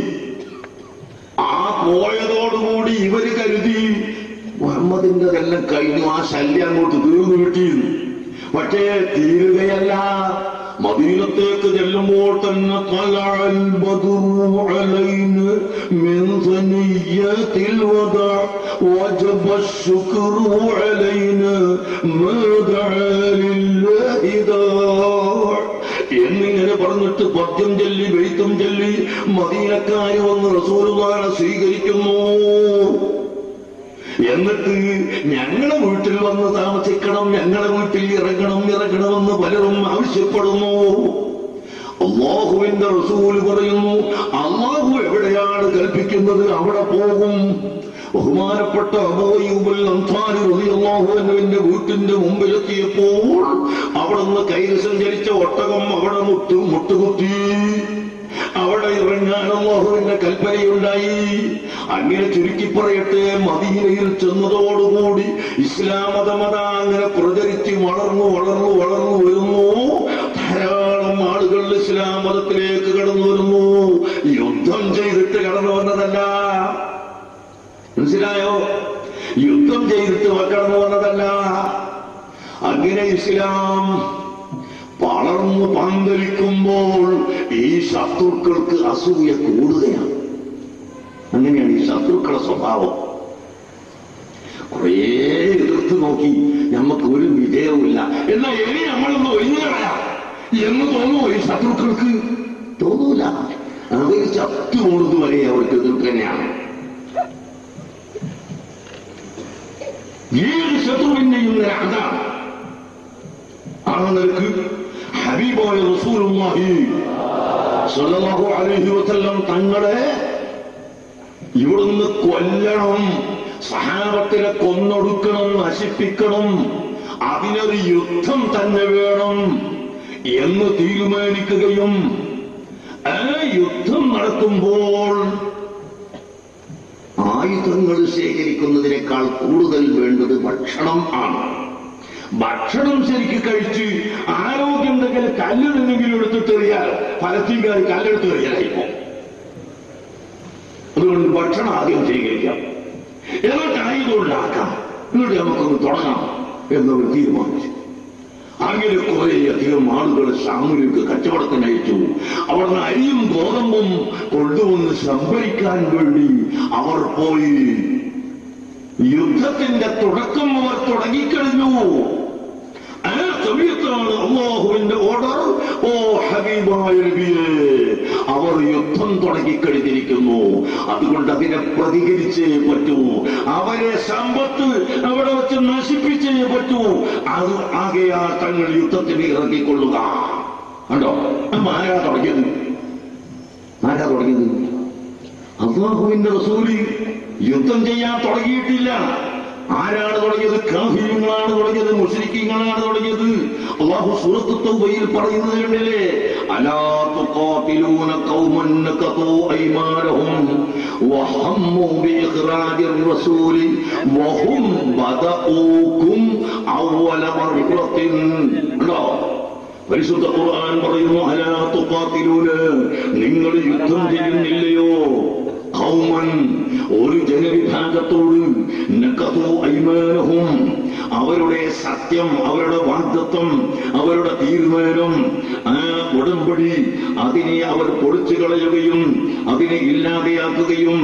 ആ പോയതോടുകൂടി ഇവര് കരുതി മുഹമ്മദിന്റെതെല്ലാം കഴിഞ്ഞു, ആ ശല്യം അങ്ങോട്ട് തീർന്നു കിട്ടിയിരുന്നു. പക്ഷേ തീരുകയല്ല. മദീനത്തേക്ക് ചെല്ലുമ്പോൾ തന്നെ തലഅൽ ബദ്റു അലൈനാ മിൻ സനിയ്യത്തിൽ വദാ വജബ അശ്ശുക്റു അലൈനാ മാ ദഅ ലില്ലാഹി ദാ എന്നിങ്ങനെ പറഞ്ഞിട്ട് പദ്യം ചൊല്ലി ബൈത്തും ചൊല്ലി മദീനക്കാര് വന്ന് റസൂലുള്ളാഹിനെ സ്വീകരിക്കുന്നു. എന്നിട്ട് ഞങ്ങളുടെ വീട്ടിൽ വന്ന് താമസിക്കണം, ഞങ്ങളുടെ വീട്ടിൽ ഇറങ്ങണമെന്ന് പലരും ആവശ്യപ്പെടുന്നു. അല്ലാഹുവിന്റെ റസൂൽ പറയുന്നു, അല്ലാഹു എവിടെയാണ് കൽപ്പിക്കുന്നത് അവിടെ പോകും. ബഹുമാനപ്പെട്ട അബൂ അയ്യൂബ് അൻസാരി റളിയല്ലാഹു അൻഹുവിന്റെ വീട്ടിന്റെ മുമ്പിലെത്തിയപ്പോൾ അവിടുന്ന് കയ്യിൽ സഞ്ചരിച്ച ഒട്ടകം അവിടെ മുട്ടുകുത്തി. അവിടെ ഇറങ്ങാൻ അല്ലാഹുവിന്റെ കൽപ്പനയുണ്ടായി. അങ്ങനെ ചുരുക്കി പറയട്ടെ, മദീനയിൽ ചെന്നതോടുകൂടി ഇസ്ലാം മതമത അങ്ങനെ പ്രചരിച്ച് വളർന്നു വരുന്നു. ധാരാളം ആളുകൾ ഇസ്ലാം മതത്തിലേക്ക് കടന്നു വരുന്നു. യുദ്ധം ചെയ്തിട്ട് കടന്നു വന്നതല്ല. മനസ്സിലായോ? യുദ്ധം ചെയ്തിട്ട് കടന്നു വന്നതല്ല. അങ്ങനെ ഇസ്ലാം വളർന്നു പന്തലിക്കുമ്പോൾ ഈ ശത്രുക്കൾക്ക് അസൂയ കൂടുകയാണ്. അങ്ങനെയാണ് ഈ ശത്രുക്കളുടെ സ്വഭാവം. കുറേ എതിർത്ത് നോക്കി നമുക്ക് ഒരു വിജയവുമില്ല, എന്നാൽ ഇനി നമ്മളൊന്ന് ഒഴിഞ്ഞു കളയാം എന്ന് തോന്നുമോ? ഈ ശത്രുക്കൾക്ക് തോന്നൂല. അവർ ചത്തുകൊണ്ടു വരെ അവർക്ക് എതിർപ്പ് തന്നെയാണ്. ഏത് ശത്രുവിന്റെയും അതാണ്. ആ നിലക്ക് ഹബീബായ റസൂലുള്ളാഹി സ്വല്ലല്ലാഹു അലൈഹി വസല്ലം തങ്ങളെ ഇവിടുന്ന് കൊല്ലണം, സഹാബത്തിനെ കൊന്നൊടുക്കണം, നശിപ്പിക്കണം, അതിനൊരു യുദ്ധം തന്നെ വേണം എന്ന് തീരുമാനിക്കുകയും ആ യുദ്ധം നടത്തുമ്പോൾ ആയുധങ്ങൾ ശേഖരിക്കുന്നതിനേക്കാൾ കൂടുതൽ വേണ്ടത് ഭക്ഷണം ആണ്. ഭക്ഷണം ശരിക്ക് കഴിച്ച് ആരോഗ്യമുണ്ടെങ്കിൽ കല്ലെടുത്തെങ്കിലും എടുത്തിട്ടെറിയാൽ ഫലസ്തീൻകാർ കല്ലെടുത്ത് എറിയാനായിപ്പോ. അതുകൊണ്ട് ഭക്ഷണം ആദ്യം ശേഖരിക്കാം, എന്നിട്ട് ആയുധം ഉണ്ടാക്കാം, എന്നിട്ട് നമുക്കൊന്ന് തുടങ്ങാം എന്നവർ തീരുമാനിച്ചു. അങ്ങനെ കുറേയധികം ആളുകൾ ഷാമിലേക്ക് കച്ചവടത്തിന് അയച്ചു. അവിടുന്ന് അരിയും ഗോതമ്പും കൊണ്ടുവന്ന് സംഭരിക്കാൻ വേണ്ടി അവർ പോയി. യുദ്ധത്തിന്റെ തുടക്കം അവർ തുടങ്ങിക്കഴിഞ്ഞു. ആ സമയത്താണ് അല്ലാഹുവിന്റെ ഓർഡർ, ഓ ഹബീബായ നബിയേ, അവർ യുദ്ധം തുടങ്ങിക്കഴിഞ്ഞിരിക്കുന്നു. അതുകൊണ്ട് അതിനെ പ്രതികരിച്ചേ പറ്റൂ, അവരെ സമ്പത്ത് അവിടെ വെച്ച് നശിപ്പിച്ചേ പറ്റൂ. അത് ആകെയാ തങ്ങൾ യുദ്ധത്തിന് ഇറങ്ങിക്കൊള്ളുക. കണ്ടോ, ആരാ തുടങ്ങിയത്? അല്ലാഹുവിന്റെ റസൂല് യുദ്ധം ചെയ്യാൻ തുടങ്ങിയിട്ടില്ല. ആരാണ് തുടങ്ങിയത്? കാഫിറുകളാണ് തുടങ്ങിയത്, മുശ്രിക്കീങ്ങളാണ് തുടങ്ങിയത്. അല്ലാഹു സൂറത്ത് തൗബയിൽ പറയുന്നതിലല്ലേ, അലാ തുഖാതിലൂന ഖൗമൻ നകതു ഐമാനഹും വഹമ്മു ബിഇഖ്റാജിർ റസൂലി വഹും ബദഊകും അവ്വല മർറത്തിൻ. പരിശുദ്ധ ഖുർആൻ പറയുന്നു, അലാ തുഖാതിലൂന, നിങ്ങൾ യുദ്ധം ചെയ്യുന്നില്ലയോ, ഖൗമൻ, ഒരു ജനവിഭാഗത്തോട്, നഖതു ഐമാനഹും, അവരുടെ സത്യം, അവരുടെ വാഗ്ദത്വം, അവരുടെ തീരുമാനം, ആ ഉടമ്പടി, അതിനെ അവർ പൊളിച്ചു കളയുകയും അതിനെ ഇല്ലാതെയാക്കുകയും,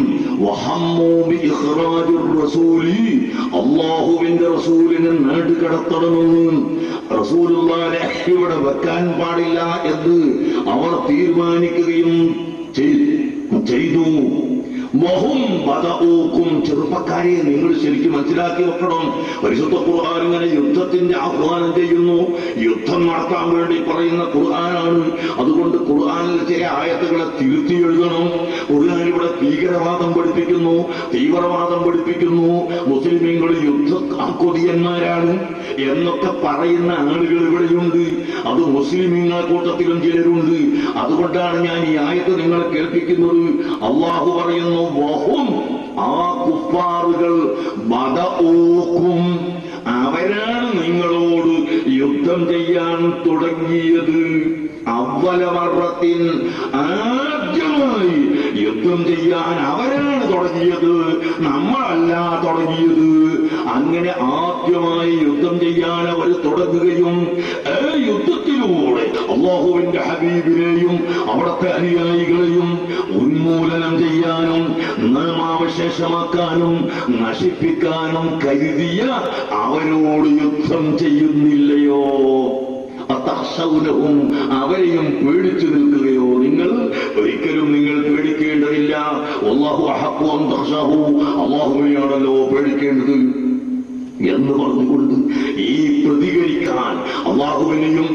വഹമ്മു ബിഇഖ്റാജിർ റസൂലി, അല്ലാഹുവിന്റെ റസൂലിനെ നാടുകടത്തണമെന്ന്, റസൂലുള്ളാഹിനെ ഇവിടെ വെക്കാൻ പാടില്ല എന്ന് അവർ തീരുമാനിക്കുകയും ചെയ്തു. വഹും ബദഊകും, ചെറുപ്പക്കാരെ നിങ്ങൾ ശരിക്കും മനസ്സിലാക്കി വെക്കണം. പരിശുദ്ധ ഖുർആൻ ഇങ്ങനെ യുദ്ധത്തിന്റെ ആഹ്വാനം ചെയ്യുന്നു, യുദ്ധം നടത്താൻ വേണ്ടി പറയുന്ന ഖുർആനാണ്. അതുകൊണ്ട് ഖുർആനിൽ ചില ആയത്തുകളെ തിരുത്തി എഴുതണം. ഖുർആൻ ഇവിടെ ഭീകരവാദം പഠിപ്പിക്കുന്നു, തീവ്രവാദം പഠിപ്പിക്കുന്നു, മുസ്ലിമീങ്ങൾ യുദ്ധ കൊതിയന്മാരാണ് എന്നൊക്കെ പറയുന്ന ആളുകൾ ഇവിടെയുണ്ട്. അത് മുസ്ലിമീങ്ങളെ കൂട്ടത്തിലും ചിലരുണ്ട്. അതുകൊണ്ടാണ് ഞാൻ ഈ ആയത്ത് നിങ്ങളെ കേൾപ്പിക്കുന്നത്. അള്ളാഹു പറയുന്നു, വഹും, ആ കുഫാറുകൾ, ബദഊകും, അവരാണ് നിങ്ങളോട് യുദ്ധം ചെയ്യാൻ തുടങ്ങിയത്. അവ്വല മർറത്തിൻ, ആദ്യമായി യുദ്ധം ചെയ്യാൻ അവരാണ് തുടങ്ങിയത്, നമ്മളല്ല തുടങ്ങിയത്. അങ്ങനെ ആദ്യമായി യുദ്ധം ചെയ്യാൻ അവർ തുടങ്ങുകയും യുദ്ധത്തിലൂടെ അല്ലാഹുവിന്റെ ഹബീബിനെയും അവിടുത്തെ അനുയായികളെയും ഉന്മൂലനം ചെയ്യാനും നാമാവശേഷമാക്കാനും നശിപ്പിക്കാനും കരുതിയ അവരോട് യുദ്ധം ചെയ്യുന്നില്ലയോ? അതഖ്ശൗനഹും, അവരെയും പേടിച്ചു നിൽക്കുകയോ? നിങ്ങൾ ഒരിക്കലും നിങ്ങൾ പേടിക്കേണ്ടതില്ല. വല്ലാഹു അഹഖു അൻ തഖ്ശാഹു, അല്ലാഹുവിനെയാണല്ലോ പേടിക്കേണ്ടത് എന്ന് പറഞ്ഞുകൊണ്ട് ഈ പ്രതികരിക്കാൻ അള്ളാഹുവിനെയും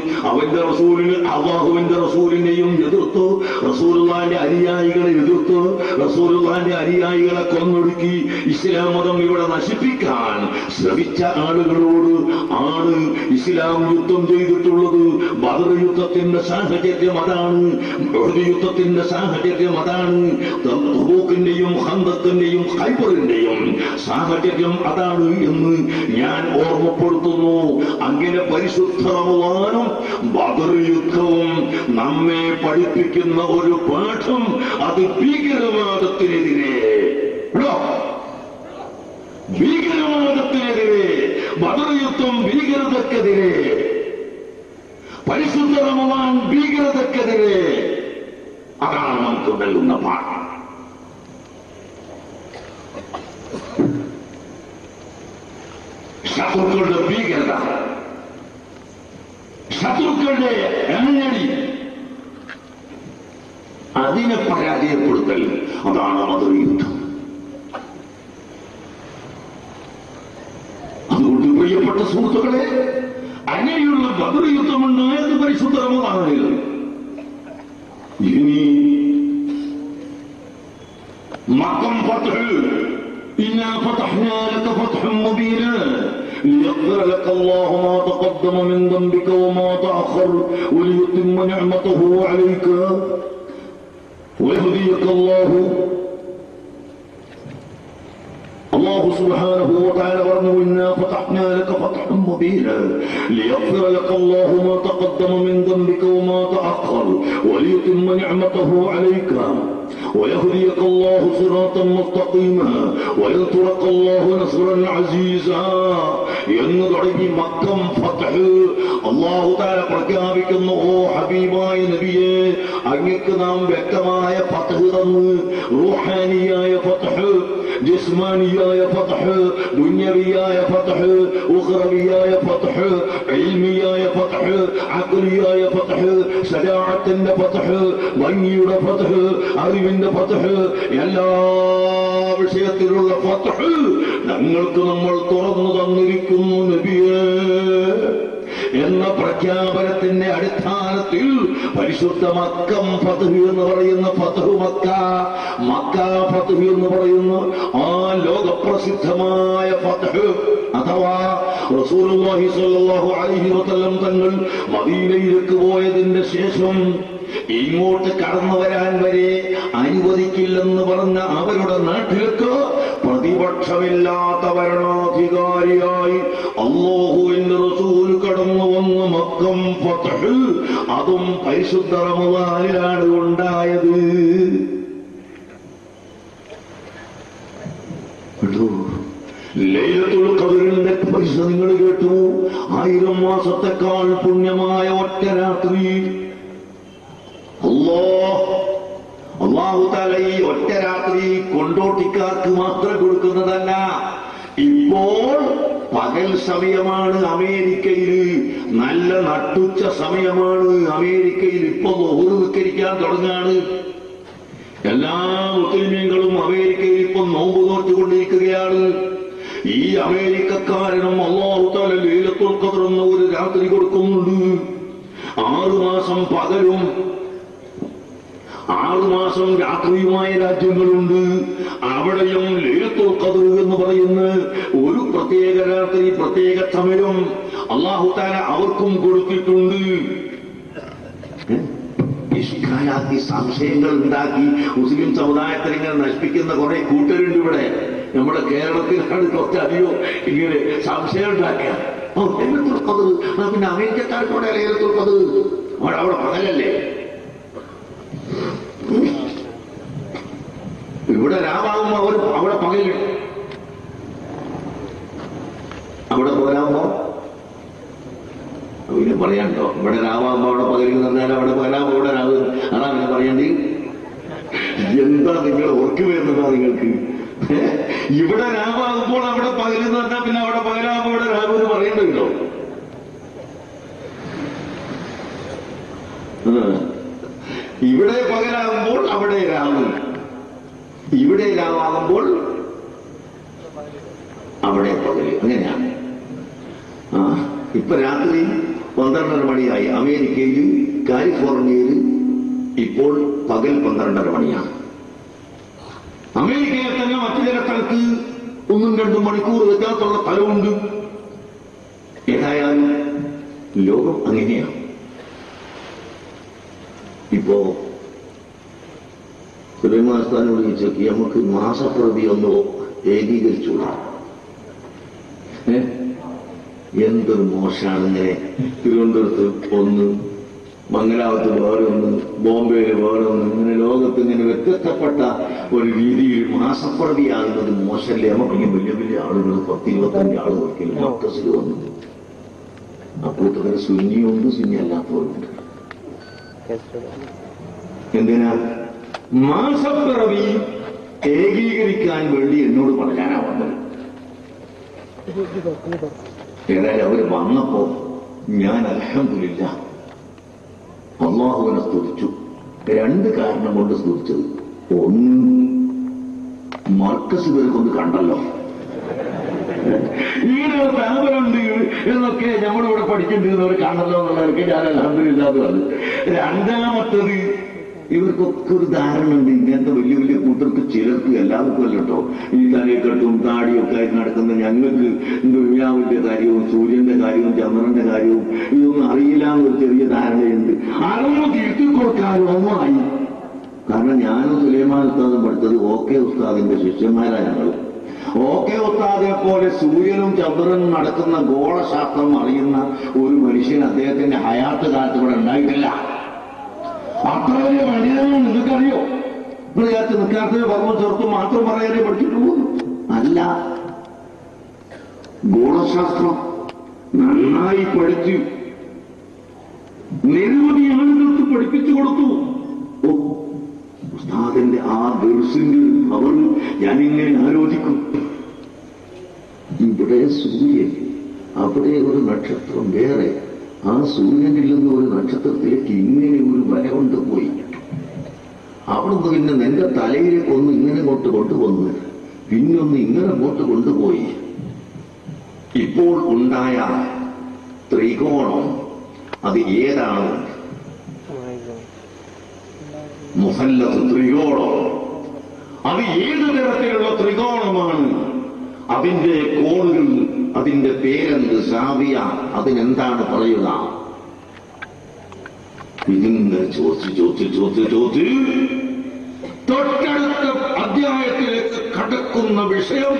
അള്ളാഹുവിന്റെ റസൂലിനെയും എതിർത്ത്, റസൂലുള്ളാഹിന്റെ അനുയായികളെ എതിർത്ത്, റസൂലുള്ളാഹിന്റെ അനുയായികളെ കൊന്നൊടുക്കി ഇസ്ലാം മതം ഇവിടെ നശിപ്പിക്കാൻ ശ്രമിച്ച ആളുകളോട് ആണ് ഇസ്ലാം യുദ്ധം ചെയ്തിട്ടുള്ളത്. ബദർ യുദ്ധത്തിന്റെ സാഹചര്യം അതാണ്, ഉഹദ് യുദ്ധത്തിന്റെ സാഹചര്യം അതാണ്, തബൂക്കിന്റെയും ഖന്തക്കിന്റെയും ഖൈബറിന്റെയും സാഹചര്യം അതാണ് എന്ന് ഞാൻ ഓർമ്മപ്പെടുത്തുന്നു. അങ്ങനെ പരിശുദ്ധ റമളാനും ബദർ യുദ്ധവും നമ്മെ പഠിപ്പിക്കുന്ന ഒരു പാഠം, അത് ഭീകരവാദത്തിനെതിരെ, ബദർ യുദ്ധം ഭീകരതക്കെതിരെ, പരിശുദ്ധ റമളാൻ ഭീകരതക്കെതിരെ, അതാണ് നമുക്ക് നൽകുന്ന പാഠം. ശത്രുക്കളുടെ ഭീകരത, ശത്രുക്കളുടെ എണ്ണടി, അത് അതിനെ പരാജയപ്പെടുത്തൽ, അതാണ് ബദർ യുദ്ധം. അതുകൊണ്ട് പ്രിയപ്പെട്ട സുഹൃത്തുക്കളെ, അങ്ങനെയുള്ള ബദർ യുദ്ധമുണ്ടായത് പരിശുദ്ധ റമദാനിൽ. ഇനി മക്കം ഫത്ഹ്, ഇന്നാ ഫതഹ്നാ ലക ഫത്ഹൻ മുബീനാ ليغفر لك الله ما تقدم من ذنبك وما تأخر وليتم نعمته عليك ويهديك الله سبحانه وتعالى إنا فتحنا لك فتحا مبينا ليغفر لك الله ما تقدم من ذنبك وما تأخر وليتم نعمته عليك ويهديك الله صراطا مستقيما وينصرك الله نصرا عزيزا എന്ന് തുടങ്ങി മക്കം ഫത്ഹ് അല്ലാഹു തആല പ്രഖ്യാപിക്കുന്നു. ഓ ഹബീബായ നബിയെ, അങ്ങക്ക് നാം വ്യക്തമായ ഫത്ഹ് തന്നു. റൂഹാനിയായ ഫത്ഹ്, ജിസ്മാനിയായ ഫത്ഹ്, ദുനിയവിയായ ഫത്ഹ്, ഉഖറവിയായ ഫത്ഹ്, ഇൽമിയായ ഫത്ഹ്, അഖ്ലിയായ ഫത്ഹ്, ശജാഅത്തിന്റെ ഫത്ഹ്, ഭംഗിയുടെ ഫത്ഹ്, അറിവിന്റെ ഫത്ഹ്, എല്ലാ വിഷയത്തിലുള്ള ഫത്ഹ് ഞങ്ങൾക്ക് നമ്മൾ തുറന്നു തന്നിരിക്കുന്നു നബിയേ എന്ന പ്രഖ്യാപനത്തിന്റെ അടിസ്ഥാനത്തിൽ പരിശുദ്ധ മക്കം ഫത്ഹ് എന്ന് പറയുന്ന ഫത്ഹ് മക്ക, മക്ക ഫത്ഹ് എന്ന് പറയുന്ന ആ ലോകപ്രസിദ്ധമായ ഫത്ഹ് അഥവാ റസൂലുള്ളാഹി സ്വല്ലല്ലാഹു അലൈഹി വസല്ലം തങ്ങൾ മദീനയിലേക്ക് പോയതിന്റെ ശേഷം ഇങ്ങോട്ട് കടന്നു വരാൻ വരെ അനുവദിക്കില്ലെന്ന് പറഞ്ഞ അവരുടെ നാട്ടിലേക്ക് പ്രതിപക്ഷമില്ലാത്ത ഭരണാധികാരിയായി അല്ലാഹുവിന്റെ റസൂൽ കടന്നു വന്ന മക്കം ഫത്ഹ്, അതും പരിശുദ്ധ റമദാനിലാണ് ഉണ്ടായത്. ലൈലത്തുൽ ഖദ്റിന്റെ പരിശുദ്ധ നിങ്ങൾ കേട്ടു. 1000 മാസത്തെക്കാൾ പുണ്യമായ ഒറ്റ രാത്രി. അല്ലാഹു തആല ഈ ഒറ്റ രാത്രി കൊണ്ടോട്ടിക്കാർക്ക് മാത്രം കൊടുക്കുന്നതല്ല. ഇപ്പോൾ പകൽ സമയമാണ് അമേരിക്കയിൽ, നല്ല നട്ടുച്ച സമയമാണ് അമേരിക്കയിൽ. ഇപ്പൊ ളുഹ്ർ നിസ്കരിക്കാൻ തുടങ്ങാണ്. എല്ലാ മുസ്ലിമീങ്ങളും അമേരിക്കയിൽ ഇപ്പൊ നോമ്പ് നോറ്റുകൊണ്ടിരിക്കുകയാണ്. ഈ അമേരിക്കക്കാരനും അല്ലാഹു തആല ലൈലത്തുൽ ഖദ്ർ എന്ന ഒരു രാത്രി കൊടുക്കുന്നുണ്ട്. 6 മാസം പകലും 6 മാസം രാത്രിയുമായ രാജ്യങ്ങളുണ്ട്. അവിടെയും ലൈലത്തുൽ ഖദ്ർ എന്ന് പറയുന്ന ഒരു പ്രത്യേക രാത്രി, പ്രത്യേക സമയം അല്ലാഹു തആല അവർക്കും കൊടുത്തിട്ടുണ്ട്. ഇഷ്കാലാക്കി സംശയങ്ങൾ ഉണ്ടാക്കി മുസ്ലിം സമുദായത്തിൽ ഇങ്ങനെ നശിപ്പിക്കുന്ന കുറെ കൂട്ടരുണ്ട് ഇവിടെ. നമ്മുടെ കേരളത്തിലാണ് കുറച്ചധികം ഇങ്ങനെ സംശയം ഉണ്ടാക്കുക. ലൈലത്തുൽ ഖദ്ർ, പിന്നെ അമേരിക്കക്കാർക്കൂടെ ലൈലത്തുൽ ഖദ്ർ, അവിടെ പകലല്ലേ? ഇവിടെ രാവാകുമ്പോ അവിടെ പകൽ, അവിടെ പോരാകുമ്പോ പിന്നെ പറയാണ്ടോ? ഇവിടെ രാവാകുമ്പോ അവിടെ പകൽ എന്ന് പറഞ്ഞാൽ അവിടെ പകലാകുമ്പോ ഇവിടെ രാവ്, അതാ പിന്നെ പറയണ്ടി. എന്താ നിങ്ങൾ ഓർക്കു വരുന്നതാ നിങ്ങൾക്ക്? ഇവിടെ രാവാകുമ്പോൾ അവിടെ പകൽ എന്ന് പറഞ്ഞാൽ പിന്നെ അവിടെ പകലാകുമ്പോ ഇവിടെ രാവ് എന്ന് പറയേണ്ടല്ലോ. ഇവിടെ പകലാകുമ്പോൾ അവിടെ രാവ്, ഇവിടെ രാവാകുമ്പോൾ അവിടെ പകല്, അങ്ങനെയാണ്. ഇപ്പൊ രാത്രി 12:30 മണിയായി. അമേരിക്കയിൽ കാലിഫോർണിയയിൽ ഇപ്പോൾ പകൽ 12:30 മണിയാണ്. അമേരിക്കയിൽ തന്നെ മറ്റു ചില സ്ഥലത്ത് 1-2 മണിക്കൂർ വ്യത്യാസമുള്ള സ്ഥലമുണ്ട്. ഏതായാലും ലോകം അങ്ങനെയാണ്. ഇപ്പോ സുലൈമാനോട് ചോദിച്ചോക്കി, നമുക്ക് മാസപ്രതി ഒന്ന് ഏകീകരിച്ചുകൂടാ? എന്തൊരു മോശമാണ്. ഇങ്ങനെ തിരുവനന്തപുരത്ത് ഒന്ന്, മംഗലാപുരത്ത് വേറെ ഒന്ന്, ബോംബെയിൽ വേറെ ഒന്ന്, ഇങ്ങനെ ലോകത്ത് ഇങ്ങനെ വ്യത്യസ്തപ്പെട്ട ഒരു രീതിയിൽ മാസപ്രതിയാകുന്നത് മോശമല്ലേ? നമുക്ക് വലിയ വലിയ ആളുകൾ 10-25 ആളുകൾക്ക് മർക്കസിൽ വന്നു. അപ്പോഴത്തെ സുന്നിയുണ്ട്, സുന്നി അല്ലാത്തവരുണ്ട്. എന്തിനാ? മാസപ്പിറവി ഏകീകരിക്കാൻ വേണ്ടി എന്നോട് പറയാനാ വന്നത്. ഏതായാലും അവര് വന്നപ്പോ ഞാൻ അൽഹംദുലില്ലാഹ് അല്ലാഹുവിനെ സ്തുതിച്ചു. രണ്ട് കാരണം കൊണ്ട് സ്തുതിച്ചത്. ഒന്ന്, മർക്കസ് ഇവർക്കൊന്ന് കണ്ടല്ലോ, ഇങ്ങനെ ഒരു പേപ്പറുണ്ട് എന്നൊക്കെ നമ്മളിവിടെ പഠിക്കേണ്ടത് അവർ കണ്ടല്ലോ എന്നുള്ളവർക്ക് ഞാൻ അൽഹംദുലില്ലാഹ് പറഞ്ഞു. രണ്ടാമത്തത്, ഇവർക്കൊക്കെ ഒരു ധാരണ ഉണ്ട്, ഇങ്ങനത്തെ വലിയ വലിയ കൂട്ടർക്ക് ചിലർക്ക് എല്ലാവർക്കും അല്ല കേട്ടോ, ഈ തലക്കെട്ടും താടിയൊക്കെ ആയിട്ട് നടക്കുന്ന ഞങ്ങൾക്ക് ദുനിയാവിന്റെ കാര്യവും സൂര്യന്റെ കാര്യവും ചന്ദ്രന്റെ കാര്യവും ഇതൊന്നും അറിയില്ല എന്നൊരു ചെറിയ ധാരണയുണ്ട്. അതൊന്നും തിരുത്തി കൊടുക്കാനും ഒന്നുമായി. കാരണം ഞാനും സുലൈമാൻ ഉസ്താദും പഠിച്ചത് ഓക്കെ ഉസ്താദിന്റെ ശിഷ്യന്മാരാ ഞങ്ങൾ. ഓക്കെ ഉസ്താദിനെ പോലെ സൂര്യനും ചന്ദ്രനും നടക്കുന്ന ഗോളശാസ്ത്രം അറിയുന്ന ഒരു മനുഷ്യൻ അദ്ദേഹത്തിന്റെ ഹയാത്ത് കാലത്ത് ഇവിടെ ഉണ്ടായിട്ടില്ല. അത്ര വലിയ പണ്ഡിതനാണ്. നിങ്ങൾക്കറിയോ? നിങ്ങൾ വിചാരിച്ച് നിൽക്കാത്തത് പറഞ്ഞു ചേർത്ത് മാത്രം പറയാനേ പഠിച്ചിട്ട് പോകുന്നു. അല്ല, ഗോളശാസ്ത്രം നന്നായി പഠിച്ച് നിരവധി ആളുകൾക്ക് പഠിപ്പിച്ചു കൊടുത്തു. ഉസ്താദിന്റെ ആ ദർസിന്റെ അവർ ഞാനിങ്ങനെ ആലോചിക്കും, ഇവിടെ സൂര്യൻ, അവിടെ ഒരു നക്ഷത്രം വേറെ, ആ സൂര്യനിൽ നിന്ന് ഒരു നക്ഷത്രത്തിലേക്ക് ഇങ്ങനെ ഒരു വര കൊണ്ടുപോയി, അവിടുന്ന് പിന്നെ നിന്റെ തലയിലേക്ക് ഒന്ന് ഇങ്ങനെ കൊണ്ട് കൊണ്ടുവന്ന് പിന്നൊന്ന് ഇങ്ങനെ കൊണ്ട് കൊണ്ടുപോയി. ഇപ്പോൾ ഉണ്ടായ ത്രികോണം അത് ഏതാണ്? മുസല്ലത്ത് ത്രികോണം. അത് ഏത് തരത്തിലുള്ള ത്രികോണമാണ്? അതിന്റെ കോണുകൾ, അതിന്റെ പേരെന്ത്? സാവിയ. അതിനെന്താണ് പറയുക? ഇതിങ്ങനെ ചോദിച്ച് തൊട്ടടുത്ത അധ്യായത്തിലേക്ക് കടക്കുന്ന വിഷയം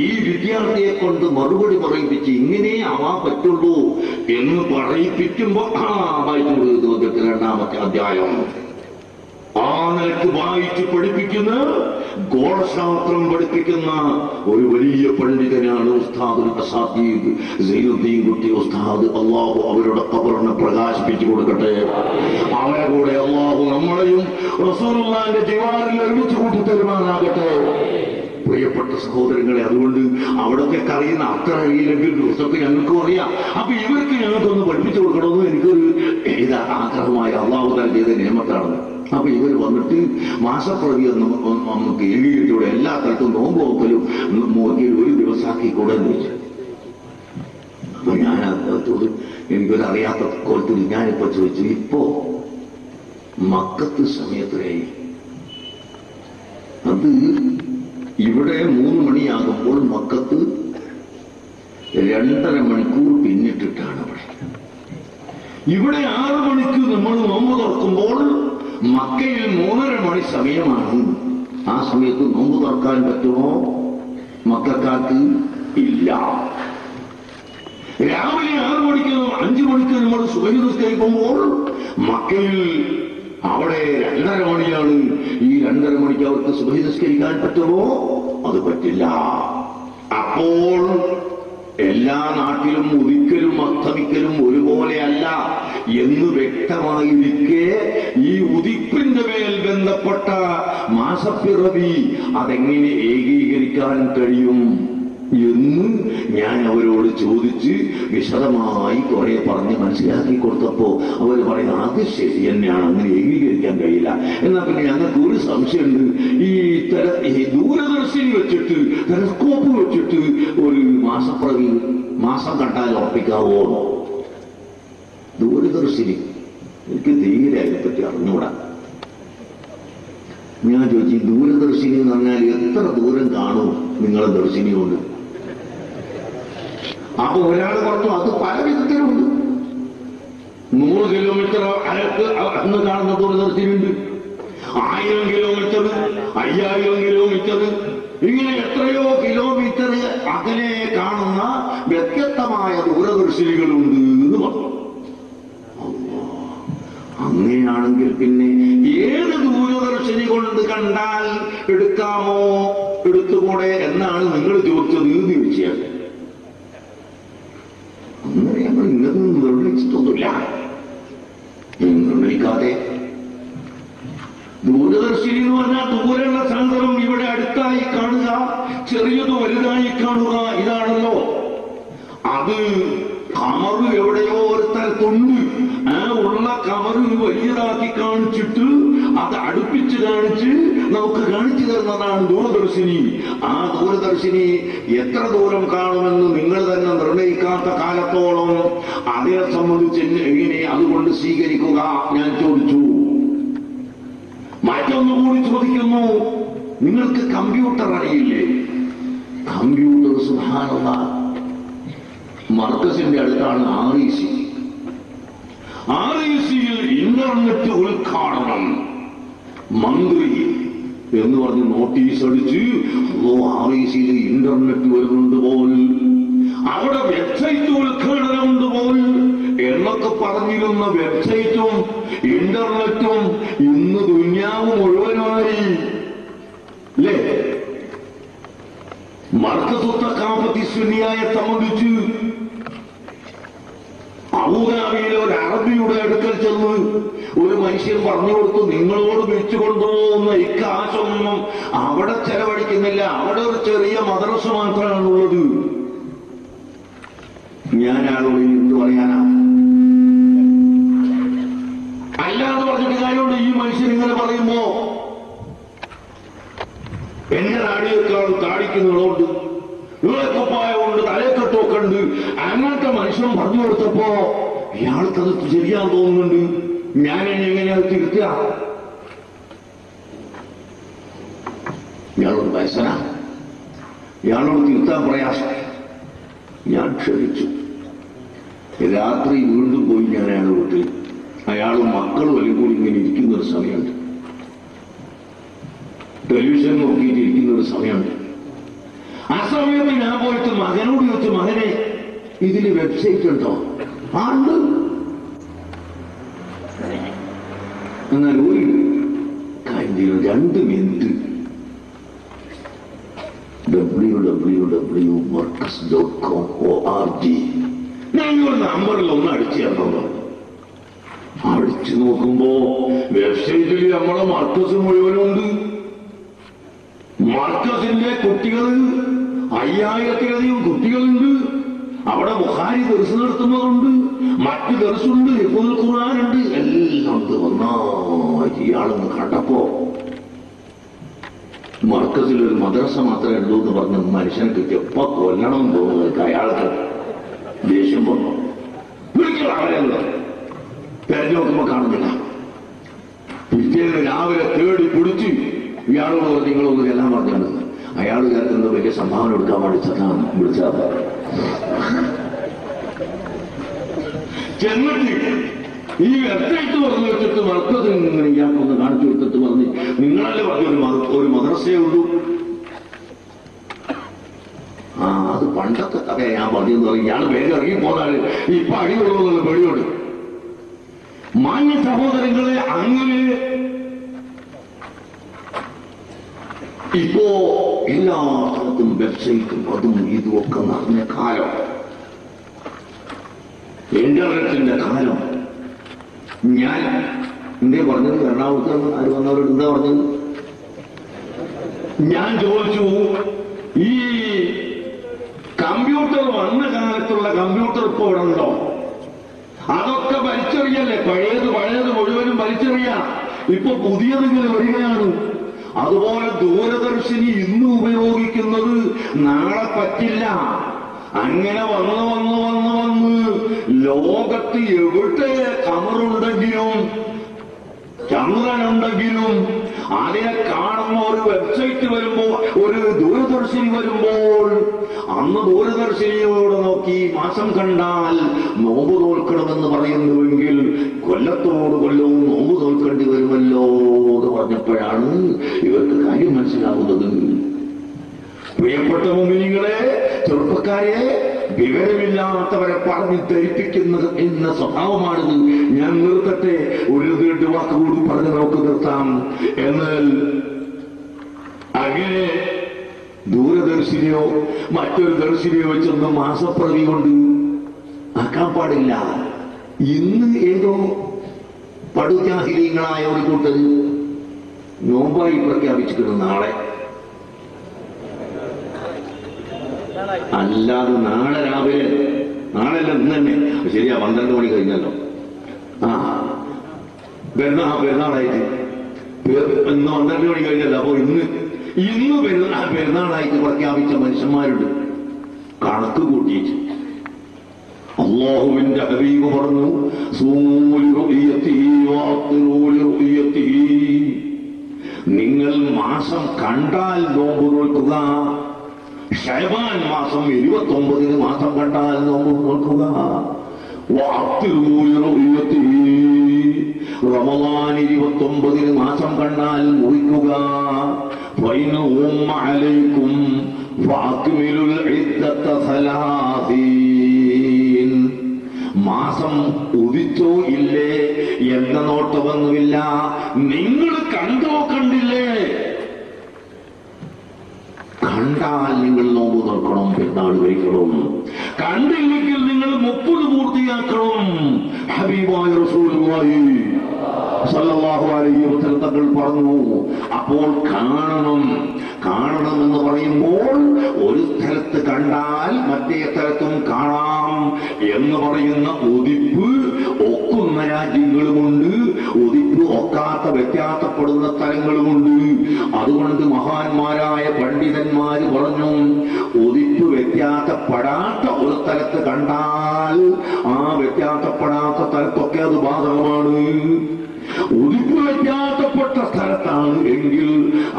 ഈ വിദ്യാർത്ഥിയെ കൊണ്ട് മറുപടി പറയിപ്പിച്ച് ഇങ്ങനെ ആവാൻ പറ്റുള്ളൂ എന്ന് പറയിപ്പിക്കുമ്പോ വായിച്ചു രണ്ടാമത്തെ അധ്യായം ആ നിലക്ക് വായിച്ച് പഠിപ്പിക്കുന്ന, ഗോളശാസ്ത്രം പഠിപ്പിക്കുന്ന ഒരു വലിയ പണ്ഡിതനാണ് ഉസ്താദുൽ അസാദീദ് സൈനുദ്ദീൻ കുട്ടി ഉസ്താദ്. അള്ളാഹു അവരുടെ ഖബറിനെ പ്രകാശിപ്പിച്ചു കൊടുക്കട്ടെ. അവരെ കൂടെ അള്ളാഹു നമ്മളെയും റസൂലുള്ളാഹിന്റെ ജിവാറിൽ ഒരുമിച്ച് കൂട്ടിത്തരുമാറാകട്ടെ. പ്രിയപ്പെട്ട സഹോദരങ്ങളെ, അതുകൊണ്ട് അവിടൊക്കെ അറിയുന്ന അത്ര അറിയില്ലെങ്കിൽ ദിവസമൊക്കെ ഞങ്ങൾക്കും അറിയാം. അപ്പൊ ഇവർക്ക് ഞങ്ങൾക്കൊന്ന് പഠിപ്പിച്ചു കൊടുക്കണമെന്ന് എനിക്കൊരു ആഗ്രഹമായി അള്ളാഹു താൻ ചെയ്ത നിയമത്താണ്. അപ്പൊ ഇവർ വന്നിട്ട് മാസപ്രതി നമുക്ക് ഏകീകരിച്ചൂടെ, എല്ലാ സ്ഥലത്തും നോമ്പ് നോക്കലും നോക്കിയിൽ ഒരു ദിവസമാക്കിക്കൂടെ എന്ന് ചോദിച്ചു. അപ്പൊ ഞാൻ അദ്ദേഹത്തോട് എനിക്കൊരറിയാത്ത കോലത്തിൽ ഞാനിപ്പോ ചോദിച്ചു, ഇപ്പോ മക്കത്ത് സമയത്തിനായി അത് ഇവിടെ 3 മണിയാകുമ്പോൾ മക്കത്ത് 2.5 മണിക്കൂർ പിന്നിട്ടിട്ടാണ് അവിടെ. ഇവിടെ 6 മണിക്ക് നമ്മൾ നോമ്പ് തുറക്കുമ്പോൾ മക്കയിൽ 3.5 മണി സമയമാണ്. ആ സമയത്ത് നോമ്പ് തുറക്കാൻ പറ്റുമോ മക്കക്കാർക്ക്? ഇല്ല. രാവിലെ 6 മണിക്ക് 5 മണിക്ക് നമ്മൾ സുബഹി നിസ്കരിക്കുമ്പോൾ മക്കയിൽ അവിടെ 2.5 മണിയാണ്. ഈ 2.5 മണിക്ക് അവർക്ക് സുബഹി നിസ്കരിക്കാൻ പറ്റുമോ? അത് പറ്റില്ല. അപ്പോൾ എല്ലാ നാട്ടിലും ഉദിക്കലും അസ്തമിക്കലും ഒരുപോലെയല്ല എന്ന് വ്യക്തമായിരിക്കെ ഈ ഉദിപ്പിന്റെ മേൽ ബന്ധപ്പെട്ട മാസപ്പിറവി അതെങ്ങനെ ഏകീകരിക്കാൻ കഴിയും എന്ന് ഞാൻ അവരോട് ചോദിച്ച് വിശദമായി കുറെ പറഞ്ഞ് മനസ്സിലാക്കി കൊടുത്തപ്പോ അവർ പറയുന്നത് അത് ശരി തന്നെയാണ്, അങ്ങനെ ഏകീകരിക്കാൻ കഴിയില്ല. എന്നാൽ പിന്നെ ഞങ്ങൾക്ക് ഒരു സംശയമുണ്ട്, ഈ ദൂരദർശിനി വെച്ചിട്ട് ടെലസ്കോപ്പ് വെച്ചിട്ട് ഒരു മാസപ്രവി മാസം കണ്ടാൽ ഉറപ്പിക്കാവോ? ദൂരദർശിനി എനിക്ക് തീരെ അതിനെപ്പറ്റി അറിഞ്ഞൂടാ. ഞാൻ ചോദിച്ചു, ദൂരദർശിനി എന്ന് പറഞ്ഞാൽ എത്ര ദൂരം കാണും നിങ്ങളെ ദർശിനി കൊണ്ട്? അപ്പൊ ഒരാൾ പറഞ്ഞു അത് പല വിധത്തിലുണ്ട്. 100 കിലോമീറ്റർ അകത്ത് അന്ന് കാണുന്ന ദൂരദർശിനിയുണ്ട്, 1000 കിലോമീറ്റർ, 5000 കിലോമീറ്റർ, ഇങ്ങനെ എത്രയോ കിലോമീറ്റർ അകലെ കാണുന്ന വ്യത്യസ്തമായ ദൂരദർശിനികളുണ്ട് എന്ന് പറഞ്ഞു. അങ്ങനെയാണെങ്കിൽ പിന്നെ ഏത് ദൂരദർശിനി കൊണ്ട് കണ്ടാൽ എടുക്കാമോ എടുത്തുകൂടെ എന്നാണ് നിങ്ങൾ ചോദിച്ചത് എന്ന് ചോദിച്ചാൽ അങ്ങനെ ഞങ്ങൾ ഇന്നൊന്നും നിർണയിച്ചിട്ടൊന്നുമില്ല. നിർണയിക്കാതെ ദൂരദർശിനി എന്ന് പറഞ്ഞാൽ ദൂരെയുള്ള സാധനം ഇവിടെ അടുത്തായി കാണുക, ചെറിയത് വലുതായി കാണുക, ഇതാണല്ലോ. അത് കമറ് എവിടെയോ ഒരു സ്ഥലത്തുണ്ട്, ആ ഉള്ള കമറ് വലിയതാക്കി കാണിച്ചിട്ട് അത് അടുപ്പിച്ച് കാണിച്ച് നമുക്ക് കാണിച്ചു തരുന്നതാണ് ദൂരദർശിനി. ആ ദൂരദർശിനി എത്ര ദൂരം കാണുമെന്ന് നിങ്ങൾ തന്നെ നിർണയിക്കാത്ത കാലത്തോളം അതിനെ സംബന്ധിച്ച് എങ്ങനെ അതുകൊണ്ട് സ്വീകരിക്കുക? ഞാൻ ചോദിച്ചു. മറ്റൊന്നുകൂടി ചോദിക്കുന്നു, നിങ്ങൾക്ക് കമ്പ്യൂട്ടർ അറിയില്ലേ? കമ്പ്യൂട്ടർ സുബ്ഹാനല്ലാഹ് മർക്കസിന്റെ അടുത്താണ് REC. RECയിൽ ഇന്റർനെറ്റ് ഉദ്ഘാടനം മന്ത്രി എന്ന് പറഞ്ഞ് നോട്ടീസ് അടിച്ച് RECയിൽ ഇന്റർനെറ്റ് വരുന്നുണ്ട് പോൽ, അവിടെ വെബ്സൈറ്റ് ഉദ്ഘാടനം ഉണ്ട് പോൽ എന്നൊക്കെ പറഞ്ഞിരുന്ന വെബ്സൈറ്റും ഇന്റർനെറ്റും ഇന്ന് ദുനിയാവ് മുഴുവനായി അല്ലേ? മർക്കസുത്ത കാപ്പത്തി സുന്നിയായെ സംബന്ധിച്ച് അബൂദാബിയിലെ ഒരു അറബിയുടെ അടുക്കൽ ചെന്ന് ഒരു മനുഷ്യൻ പറഞ്ഞു കൊടുത്തു, നിങ്ങളോട് വിളിച്ചു കൊണ്ടുപോകുന്ന ഇക്കാശൊന്നും അവിടെ ചെലവഴിക്കുന്നില്ല, അവിടെ ഒരു ചെറിയ മദ്രസ മാത്രമാണുള്ളത്. ഞാൻ ആളോട് എന്ത് പറയാനാ? അല്ലാതെ പറഞ്ഞിട്ട് കാര്യമുണ്ട്. ഈ മനുഷ്യൻ ഇങ്ങനെ പറയുമ്പോ എന്റെ താടിയേക്കാളും താടിക്ക് നീളമുണ്ട്, നീളക്കുപ്പായമുണ്ട്, തലക്കെട്ടൊക്കെ ഉണ്ട്. അങ്ങനത്തെ മനുഷ്യൻ പറഞ്ഞു കൊടുത്തപ്പോ ഇയാൾക്കത് ശരിയാന്ന് തോന്നുന്നുണ്ട്. ഞാൻ എങ്ങനെയാ തിരുത്തുക? ഇയാളോട് വയസ്സനാ, ഇയാളോട് തിരുത്താൻ പ്രയാസം. ഞാൻ ക്ഷമിച്ചു. രാത്രി വീണ്ടും പോയി ഞാൻ അയാളുടെ വീട്ടിൽ, അയാളും മക്കളും എല്ലാം കൂടി ഇങ്ങനെ ഇരിക്കുന്ന ഒരു സമയമുണ്ട്, ടെലിവിഷൻ നോക്കിയിട്ടിരിക്കുന്ന ഒരു സമയമുണ്ട്. ആ സമയത്ത് ഞാൻ പോയിട്ട് മകനോട് ചോദിച്ചു, മകനെ ഇതില് വെബ്സൈറ്റ് ഉണ്ടോ? ഉണ്ട്. എന്നാൽ ഒരു കാര്യം 2 മിനിറ്റ് www.marcus.com.org ഞങ്ങൾ നമ്പറിൽ ഒന്ന് അടിച്ചു തരണോ? അടിച്ചു നോക്കുമ്പോ വെബ്സൈറ്റിൽ നമ്മളെ മർക്കസ് മുഴുവനുണ്ട്. മർക്കസിന്റെ കുട്ടികൾ 5000-ലധികം കുട്ടികളുണ്ട്. അവിടെ ബുഖാരി ദർസ് നടത്തുന്നതുണ്ട്, മറ്റു ദർസുണ്ട്, ഹിഫ്ളുൽ ഖുർആനുണ്ട്, എല്ലാം ഉണ്ട്. ഇയാളെന്ന് കണ്ടപ്പോ മർക്കസിൽ ഒരു മദ്രസ മാത്രമേ ഉള്ളൂ എന്ന് പറഞ്ഞ മനുഷ്യനെ കിട്ടിയപ്പോ കൊല്ലണം തോന്നുന്നത്. അയാൾക്ക് ദേഷ്യം വന്നു. വിളിക്കണം അവരെന്താ തെരഞ്ഞു നോക്കുമ്പോ കാണുന്നില്ല. പിറ്റേന്ന് രാവിലെ തേടി പിടിച്ച് ഇയാളോട് നിങ്ങളൊന്ന് എല്ലാം പറഞ്ഞിട്ടുണ്ട്. അയാൾ കേൾക്കുന്നത് വലിയ സംഭാവന കൊടുക്കാൻ വേണ്ടി വിളിച്ചാൽ ചെന്നിട്ട് ഈ വെബ്സൈറ്റ് പറഞ്ഞു വെച്ചിട്ട് മർക്കസ് ഇങ്ങനെ ഇയാൾക്കൊന്ന് കാണിച്ചു കൊടുത്തിട്ട് പറഞ്ഞ്, നിങ്ങളല്ലേ പറഞ്ഞു ഒരു മദ്രസയേ ഉള്ളൂ. അത് പണ്ടത്തെ കഥ ഞാൻ പറഞ്ഞെന്ന് പറയും. ഇയാൾ വേഗം ഇറങ്ങി പോന്നാല് ഇപ്പൊ അടികൊള്ളുന്നുള്ള പേടിയോട്. മാന്യ സഹോദരങ്ങളെ, അങ്ങനെ ഇപ്പോ എല്ലാ സ്ഥലത്തും വെബ്സൈറ്റും അതും ഇതും ഒക്കെ നടന്ന കാലം, ഇന്റർനെറ്റിന്റെ കാലം. ഞാൻ എന്തേ പറഞ്ഞത്? എറണാകുളത്ത് ആര് വന്നവരോട് എന്താ പറഞ്ഞത്? ഞാൻ ചോദിച്ചു, ഈ കമ്പ്യൂട്ടർ വന്ന കാലത്തുള്ള കമ്പ്യൂട്ടർ ഇപ്പൊ ഇവിടെ ഉണ്ടോ? അതൊക്കെ വലിച്ചെറിയല്ലേ? പഴയത് മുഴുവനും വലിച്ചെറിയാം. ഇപ്പൊ പുതിയതിങ്ങനെ വരികയാണ്. അതുപോലെ ദൂരദർശിനി ഇന്ന് ഉപയോഗിക്കുന്നത് നാളെ പറ്റില്ല. അങ്ങനെ വന്ന് ലോകത്ത് എവിടെ കമറുണ്ടെങ്കിലും ചന്ദ്രനുണ്ടെങ്കിലും അതിനെ കാണുന്ന ഒരു വെബ്സൈറ്റ് വരുമ്പോ, ഒരു ദൂരദർശിനി വരുമ്പോൾ, അന്ന് ദൂരദർശിനിയോട് നോക്കി മാസം കണ്ടാൽ നോമ്പ് തോൽക്കണമെന്ന് പറയുന്നുവെങ്കിൽ കൊല്ലത്തോട് കൊല്ലവും നോമ്പ് തോൽക്കേണ്ടി വരുമല്ലോ എന്ന് പറഞ്ഞപ്പോഴാണ് ഇവർക്ക് കാര്യം മനസ്സിലാവുന്നത്. പ്രിയപ്പെട്ട മുഅ്മിനീങ്ങളെ, ചെറുപ്പക്കാരെ, വിവരമില്ലാത്തവരെ പറഞ്ഞ് ധരിപ്പിക്കുന്നത് എന്ന സ്വഭാവമാണിത്. ഞാൻ നിർത്തട്ടെ, ഒരു നീണ്ട വാക്കുകൂടി പറഞ്ഞ് നമുക്ക് നിർത്താം. എന്നാൽ അങ്ങനെ ദൂരദർശിനിയോ മറ്റൊരു ദർശിനിയോ വെച്ചൊന്നും മാസപ്രതി കൊണ്ട് ആക്കാൻ പാടില്ല. ഇന്ന് ഏതോ പടുജാഹിലീങ്ങളായ ഒരു കൂട്ടര് നോമ്പായി പ്രഖ്യാപിച്ചിട്ടുണ്ട് നാളെ. അല്ലാതെ നാളെ രാവിലെ, നാളെല്ലാം ഇന്ന് തന്നെ, ശരിയാ 12 മണി കഴിഞ്ഞല്ലോ. പെരുന്നാളായിട്ട് ഇന്ന് 12 മണി കഴിഞ്ഞല്ല. അപ്പൊ ഇന്ന് പെരുന്നാളായിട്ട് പ്രഖ്യാപിച്ച മനുഷ്യന്മാരുണ്ട്. കണക്ക് കൂട്ടിയിട്ട് അല്ലാഹുവിന്റെ ഹബീബ് പറഞ്ഞു, നിങ്ങൾ മാസം കണ്ടാൽ നോമ്പ് നോക്കുക. ശഅബാൻ മാസം 29 മാസം കണ്ടാൽ നോമ്പ് നോക്കുക. റമളാൻ 29 മാസം കണ്ടാൽ മുറിക്കുക. മാസം ഉദിച്ചോ ഇല്ലേ എന്ന നോട്ടമൊന്നുമില്ല. നിങ്ങൾ കണ്ടോ കണ്ടില്ലേ, കണ്ടാൽ നിങ്ങൾ നോമ്പ് നോക്കണം, പെരുന്നാൾ കഴിക്കണം. കണ്ടില്ലെങ്കിൽ നിങ്ങൾ 30 പൂർത്തിയാക്കണം. ഹബീബായ റസൂലുള്ളാഹി സല്ലല്ലാഹു അലൈഹി വസല്ലം തങ്ങൾ പറഞ്ഞു. അപ്പോൾ കാണണം എന്ന് പറയുമ്പോൾ ഒരു സ്ഥലത്ത് കണ്ടാൽ മറ്റേ സ്ഥലത്തും കാണാം എന്ന് പറയുന്ന ഉദിപ്പ് ഒക്കുന്ന രാജ്യങ്ങളുമുണ്ട്, ഉദിപ്പ് ഒക്കാത്ത വ്യത്യാസപ്പെടുന്ന സ്ഥലങ്ങളുമുണ്ട്. അതുകൊണ്ട് മഹാന്മാരായ പണ്ഡിതന്മാര് പറഞ്ഞു, ഉദിപ്പ് വ്യത്യാസപ്പെടാത്ത ഒരു സ്ഥലത്ത് കണ്ടാൽ ആ വ്യത്യാസപ്പെടാത്ത സ്ഥലത്തൊക്കെ അത് ബാധകമാണ്. ഉദിപ്പ് വ്യത്യാസപ്പെട്ട സ്ഥലത്താണ് എങ്കിൽ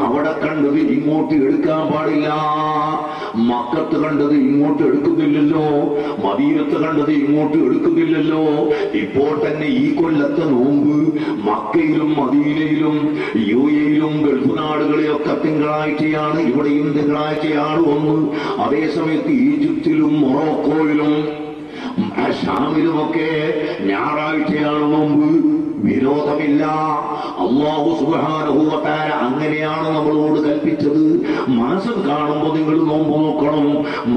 അവിടെ കണ്ടത് ഇങ്ങോട്ട് എടുക്കാൻ പാടില്ല. മക്കത്ത് കണ്ടത് ഇങ്ങോട്ട് എടുക്കുന്നില്ലല്ലോ, മദീനത്ത് കണ്ടത് ഇങ്ങോട്ട് എടുക്കുന്നില്ലല്ലോ. ഇപ്പോൾ തന്നെ ഈ കൊല്ലത്തെ നോമ്പ് മക്കയിലും മദീനയിലും യുഎഇയിലും ഗൾഫ് നാടുകളിലൊക്കെ തിങ്കളാഴ്ചയാണ്, ഇവിടെയും തിങ്കളാഴ്ചയാണ് ഒന്ന്. അതേസമയത്ത് ഈജിപ്തിലും മൊറോക്കോയിലും ഷാമിലുമൊക്കെ ഞായറാഴ്ചയാണ് നോമ്പ്. വിരോധമില്ല. അല്ലാഹു സുബ്ഹാനഹു വ തആല അങ്ങനെയാണ് നമ്മളോട് കൽപ്പിച്ചത്. മാസം കാണുമ്പോൾ നിങ്ങൾ നോമ്പ് നോക്കണം,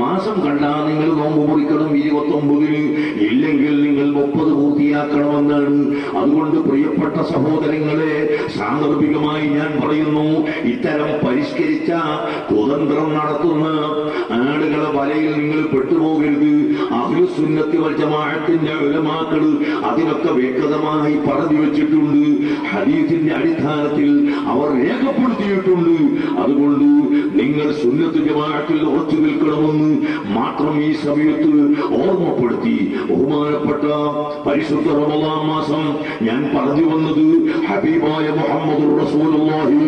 മാസം കണ്ടാൽ നിങ്ങൾ നോമ്പ് മുറിക്കണം 29-ന്, ഇല്ലെങ്കിൽ നിങ്ങൾ 30 പൂർത്തിയാക്കണമെന്നാണ്. അതുകൊണ്ട് പ്രിയപ്പെട്ട സഹോദരങ്ങളെ, സാന്ദർഭികമായി ഞാൻ പറയുന്നു, ഇത്തരം പരിഷ്കരിച്ച കുതന്ത്രം നടത്തുന്ന ആളുകളെ വലയിൽ നിങ്ങൾ പെട്ടുപോകരുത്. അഹ്ലുസുന്നത്തി വൽ ജമാഅത്തിന്റെ ഉലമാക്കൾ അതിനൊക്കെ വ്യക്തമായി പറഞ്ഞു വെച്ചിട്ടുണ്ട്, ഹദീസിന്റെ അടിസ്ഥാനത്തിൽ അവർ രേഖപ്പെടുത്തിയിട്ടുണ്ട്. അതുകൊണ്ട് നിങ്ങൾ സുന്നത്ത് ജമാഅത്തിൽ ഉറച്ചു നിൽക്കണമെന്ന് മാത്രം ഈ സമയത്ത് ഓർമ്മപ്പെടുത്തി. ബഹുമാനപ്പെട്ട പരിശുദ്ധ റമളാൻ മാസം ഞാൻ പറഞ്ഞു വന്നത് ഹബീബായ മുഹമ്മദുർ റസൂലുള്ളാഹി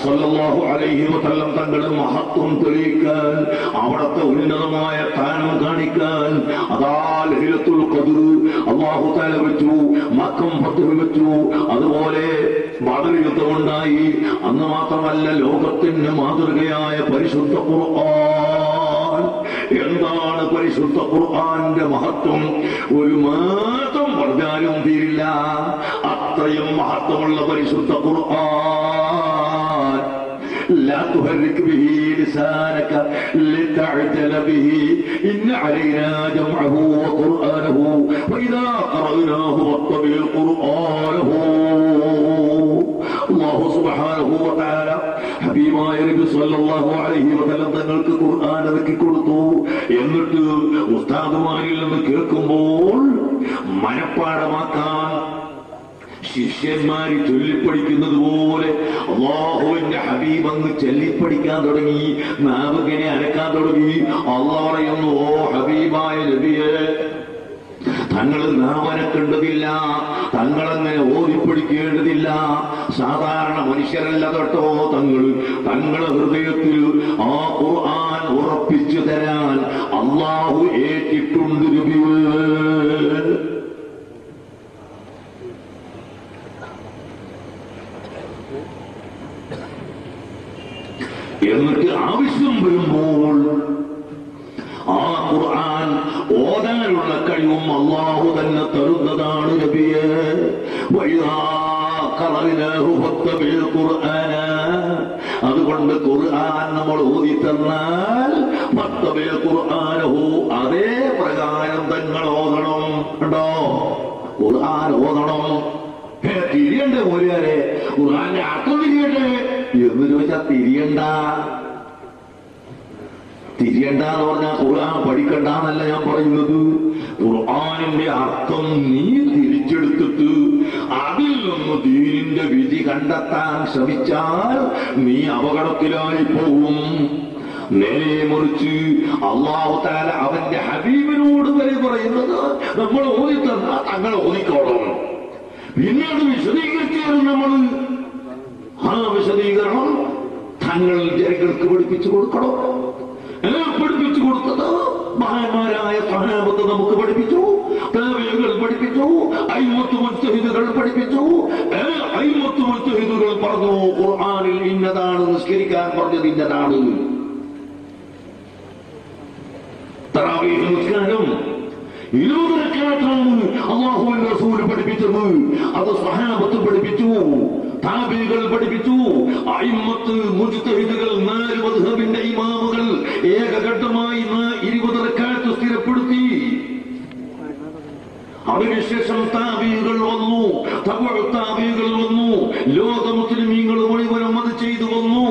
സല്ലല്ലാഹു അലൈഹി വസല്ലം തങ്ങളുടെ മഹത്വം തെളിയിക്കാൻ, അവിടത്തെ ഉന്നതമായ സ്ഥാനം കാണിക്കാൻ. അതാ ലൈലത്തുൽ ഖദ്ർ അല്ലാഹു തആല വെച്ചു, മക്കം ഫത്ഹ് വെച്ചു, അതുപോലെ ബദർ യുദ്ധമുണ്ടായി. അന്ന് മാത്രമല്ല, ലോകത്തിന് മാതൃകയായ പരിശുദ്ധ ഖുർആൻ. എന്താണ് പരിശുദ്ധ ഖുർആന്റെ മഹത്വം? ഒരു മാസം പറഞ്ഞാലും തീരില്ല, അത്രയും മഹത്വമുള്ള പരിശുദ്ധ ഖുർആൻ. لا تحرك به لسانك لتعجل به إن علينا جمعه وقرآنه فإذا قرأناه فاتبع قرآنه. അല്ലാഹു സുബ്ഹാനഹു വ തആല ഹബീബായ നബി സല്ലല്ലാഹു അലൈഹി വസല്ലം തങ്ങൾക്ക് ഖുർആൻ ഇറക്കി കൊടുത്തു. എന്നിട്ട് ഉസ്താദുമാരിൽ നിന്ന് കേൾക്കുമ്പോൾ മനപ്പാഠമാക്കാൻ ശിഷ്യന്മാര് ചൊല്ലിപ്പടിക്കുന്നത് പോലെ അല്ലാഹുവിന്റെ ഹബീബ് അങ്ങ് ചൊല്ലിപ്പടിക്കാൻ തുടങ്ങി, നാവിങ്ങനെ അനക്കാൻ തുടങ്ങി. അല്ലാഹു പറയുന്നു, ഓ ഹബീബായ നബിയെ, തങ്ങൾ നാവനക്കേണ്ടതില്ല, തങ്ങളങ്ങനെ ഓതിപ്പിടിക്കേണ്ടതില്ല. സാധാരണ മനുഷ്യരല്ല കേട്ടോ തങ്ങളെ ഹൃദയത്തിൽ ആ ഖുർആൻ ഉറപ്പിച്ചു തരാൻ അല്ലാഹു ഏറ്റിട്ടുണ്ട് നബിയേ. എന്നിട്ട് ആവശ്യം വരുമ്പോൾ ആ ഖുർആൻ ഓതാനുള്ള കഴിവും അല്ലാഹു തന്നെ തരുന്നതാണ് നബിയേ. അതുകൊണ്ട് ഖുർആൻ നമ്മൾ ഓതി തന്നാൽ ഖുർആനഹു അതേ പ്രകാരം തങ്ങൾ ഓതണം. കേട്ടോ, ഖുർആൻ ഓതണം. തിരിയണ്ടേ പോലെയാരെ ഖുർആന്റെ അർത്ഥം തിരിയണ്ടേ എന്ന് ചോദിച്ചാൽ തിരിയണ്ട. തിരിയണ്ടെന്ന് പറഞ്ഞാൽ ഖുർആൻ പഠിക്കണ്ടെന്നല്ല ഞാൻ പറയുന്നത്. ഖുർആനിന്റെ അർത്ഥം നീ തിരിച്ചെടുത്തിട്ട് അതിൽ നിന്ന് ദീനിന്റെ വിധി കണ്ടെത്താൻ ശ്രമിച്ചാൽ നീ അപകടത്തിലായി പോകും. നേരെ മറിച്ച് അല്ലാഹു തആല അവന്റെ ഹബീബിനോട് വരെ പറയുന്നത് നമ്മൾ ഓതിത്തന്ന തങ്ങൾ ഓതിക്കോളും. പിന്നീട് വിശദീകരിച്ചാലും നമ്മൾ ആ വിശദീകരണം തങ്ങൾ ജനങ്ങൾക്ക് പഠിപ്പിച്ചു കൊടുക്കണം. പഠിപ്പിച്ചു കൊടുത്തത് മഹാന്മാരായ സഹാബത്ത് നമുക്ക് പഠിപ്പിച്ചു, താബിഈകൾ പഠിപ്പിച്ചു, അയിമ്മത്ത് മുജ്തഹിദുകൾ പഠിപ്പിച്ചു. അയിമ്മത്ത് മുജ്തഹിദുകൾ പറഞ്ഞു ഖുർആനിൽ ഇന്നതാണ്, നിസ്കരിക്കാൻ പറഞ്ഞത് ഇന്നതാണ്. തറാവീഹ് നിസ്കാരം 20 റക്അത്താണ് അല്ലാഹുവിന്റെ റസൂൽ പഠിപ്പിച്ചത്. അത് സഹാബത്ത് പഠിപ്പിച്ചു, താബിഈകൾ പഠിപ്പിച്ചു, അയിമ്മത്ത് മുജ്തഹിദുകൾ 4 മദ്ഹബിന്റെ ഇമാമുകൾ ഏകഘട്ടമായി 20 റക്അത്ത് സ്ഥിരപ്പെടുത്തി. അതിനുശേഷം താബിഈകൾ വന്നു, തബഉ താബിഈകൾ വന്നു, ലോക മുസ്ലിമീങ്ങൾ മുഴുവനും അത് ചെയ്തു വന്നു.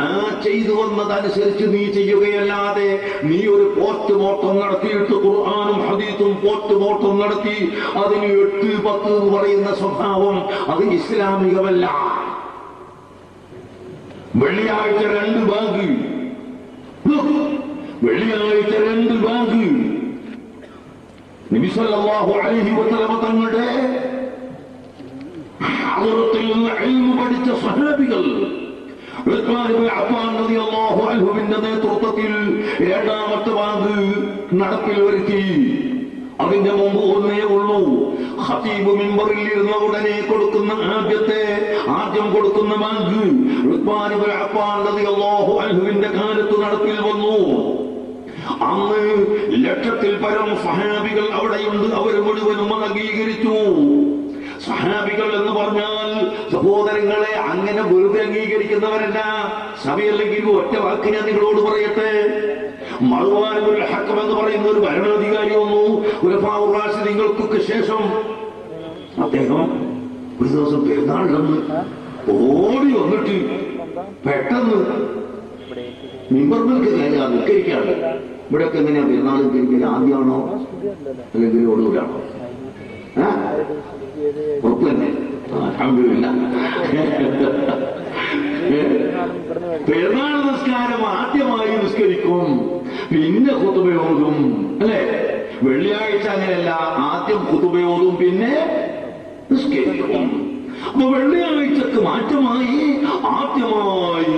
ആ ചെയ്തു വന്നതനുസരിച്ച് നീ ചെയ്യുകയല്ലാതെ നീ ഒരു പോസ്റ്റ്മോർട്ടം നടത്തിയിട്ട് ഖുർആനും ഹദീസും പോസ്റ്റ്മോർട്ടം നടത്തി അതിന് 8, 10 എന്ന് പറയുന്ന സ്വഭാവം അത് ഇസ്ലാമികമല്ല. വെള്ളിയാഴ്ച 2 ബാങ്ക്, വെള്ളിയാഴ്ച 2 ബാങ്ക്. നബി സല്ലല്ലാഹു അലൈഹി വസല്ലം തങ്ങളുടെ ഹദറത്തിൽ നിന്ന് ഇൽമു പഠിച്ച സ്വഹാബികൾ ഉസ്മാൻ ഇബ്നു അഫ്ഫാൻ റളിയല്ലാഹു അൻഹുവിന്റെ നേതൃത്വത്തിൽ 2ാമത്തെ ബാങ്ക് നടപ്പിൽ വരുത്തി. അതിന്റെ മുമ്പ് ഒന്നേ ഉള്ളൂ. ഖതീബ് മിമ്പറിൽ ഇരുന്ന ഉടനെ കൊടുക്കുന്ന ആദ്യം കൊടുക്കുന്ന ബാങ്ക് ഉസ്മാൻ ഇബ്നു അഫ്ഫാൻ റളിയല്ലാഹു അൻഹുവിന്റെ കാലത്ത് നടപ്പിൽ വന്നു. അന്ന് 1,00,000-ൽ പരം സഹാബികൾ അവിടെയുണ്ട്. അവർ മുഴുവനും അംഗീകരിച്ചു. സഹാബികൾ എന്ന് പറഞ്ഞാൽ സഹോദരങ്ങളെ അങ്ങനെ വെറുതെ അംഗീകരിക്കുന്നവരല്ല. സഭയല്ലെങ്കിൽ ഒറ്റ വാക്ക് ഞാൻ നിങ്ങളോട് പറയട്ടെ. മർവാൻ ഇബ്നുൽ ഹക്കം എന്ന് പറയുന്ന ഒരു ഭരണാധികാരി വന്നു ഖുലഫാഉർ റാഷിദീങ്ങൾക്കൊക്കെ ശേഷം. അദ്ദേഹം ഒരു ദിവസം പെരുന്നാളിലൊന്ന് ഓടി വന്നിട്ട് പെട്ടെന്ന് മിമ്പറിലേക്ക് കയറാൻ നിൽക്കരിക്കാണ്. ഇവിടെയൊക്കെ എങ്ങനെയാ പെരുന്നാൾ നിൽക്കരിക്കൽ? ആദ്യമാണോ അല്ലെങ്കിൽ ഒടുവിലാണോ? ഉറപ്പ് തന്നെ. പെരുന്നാൾ നിസ്കാരം ആദ്യമായി നിസ്കരിക്കും, പിന്നെ ഖുതുബയോതും അല്ലെ? വെള്ളിയാഴ്ച അങ്ങനെയല്ല, ആദ്യം ഖുതുബയോതും പിന്നെ നിസ്കരിക്കും. അപ്പൊ വെള്ളിയാഴ്ചക്ക് മാറ്റമായി ആദ്യമായി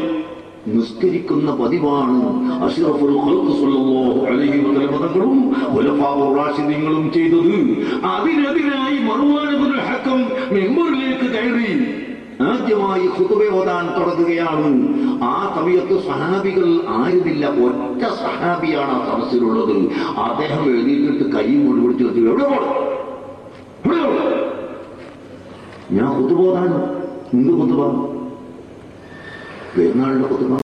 നിസ്കരിക്കുന്ന പതിവാണ് അഷ്റഫുൽ ഖൽഖ് സ്വല്ലല്ലാഹു അലൈഹി വസല്ലം തങ്ങളും ഖുലഫാഉർ റാഷിദീങ്ങളും ചെയ്തത്. അതിനെതിരായി മർവാൻ ഇബ്നുൽ ഹക്കം മിമ്പറിലേക്ക് കയറി ആദ്യമായി ഖുതുബ ഓതാൻ തുടങ്ങുകയാണ്. ആ സമയത്ത് സഹാബികൾ ആരുമില്ല, ഒറ്റ സഹാബിയാണ് ആ സദസ്സിലുള്ളത്. അദ്ദേഹം എഴുതിയിട്ട് കൈ കൊണ്ട് പിടിച്ചു വെച്ചു, എവിടെ പോണം? ഞാൻ ഖുതുബ ഓതാൻ. എന്ത് ഖുതുബ? പെരുന്നാളിന്റെ ഖുതുബ.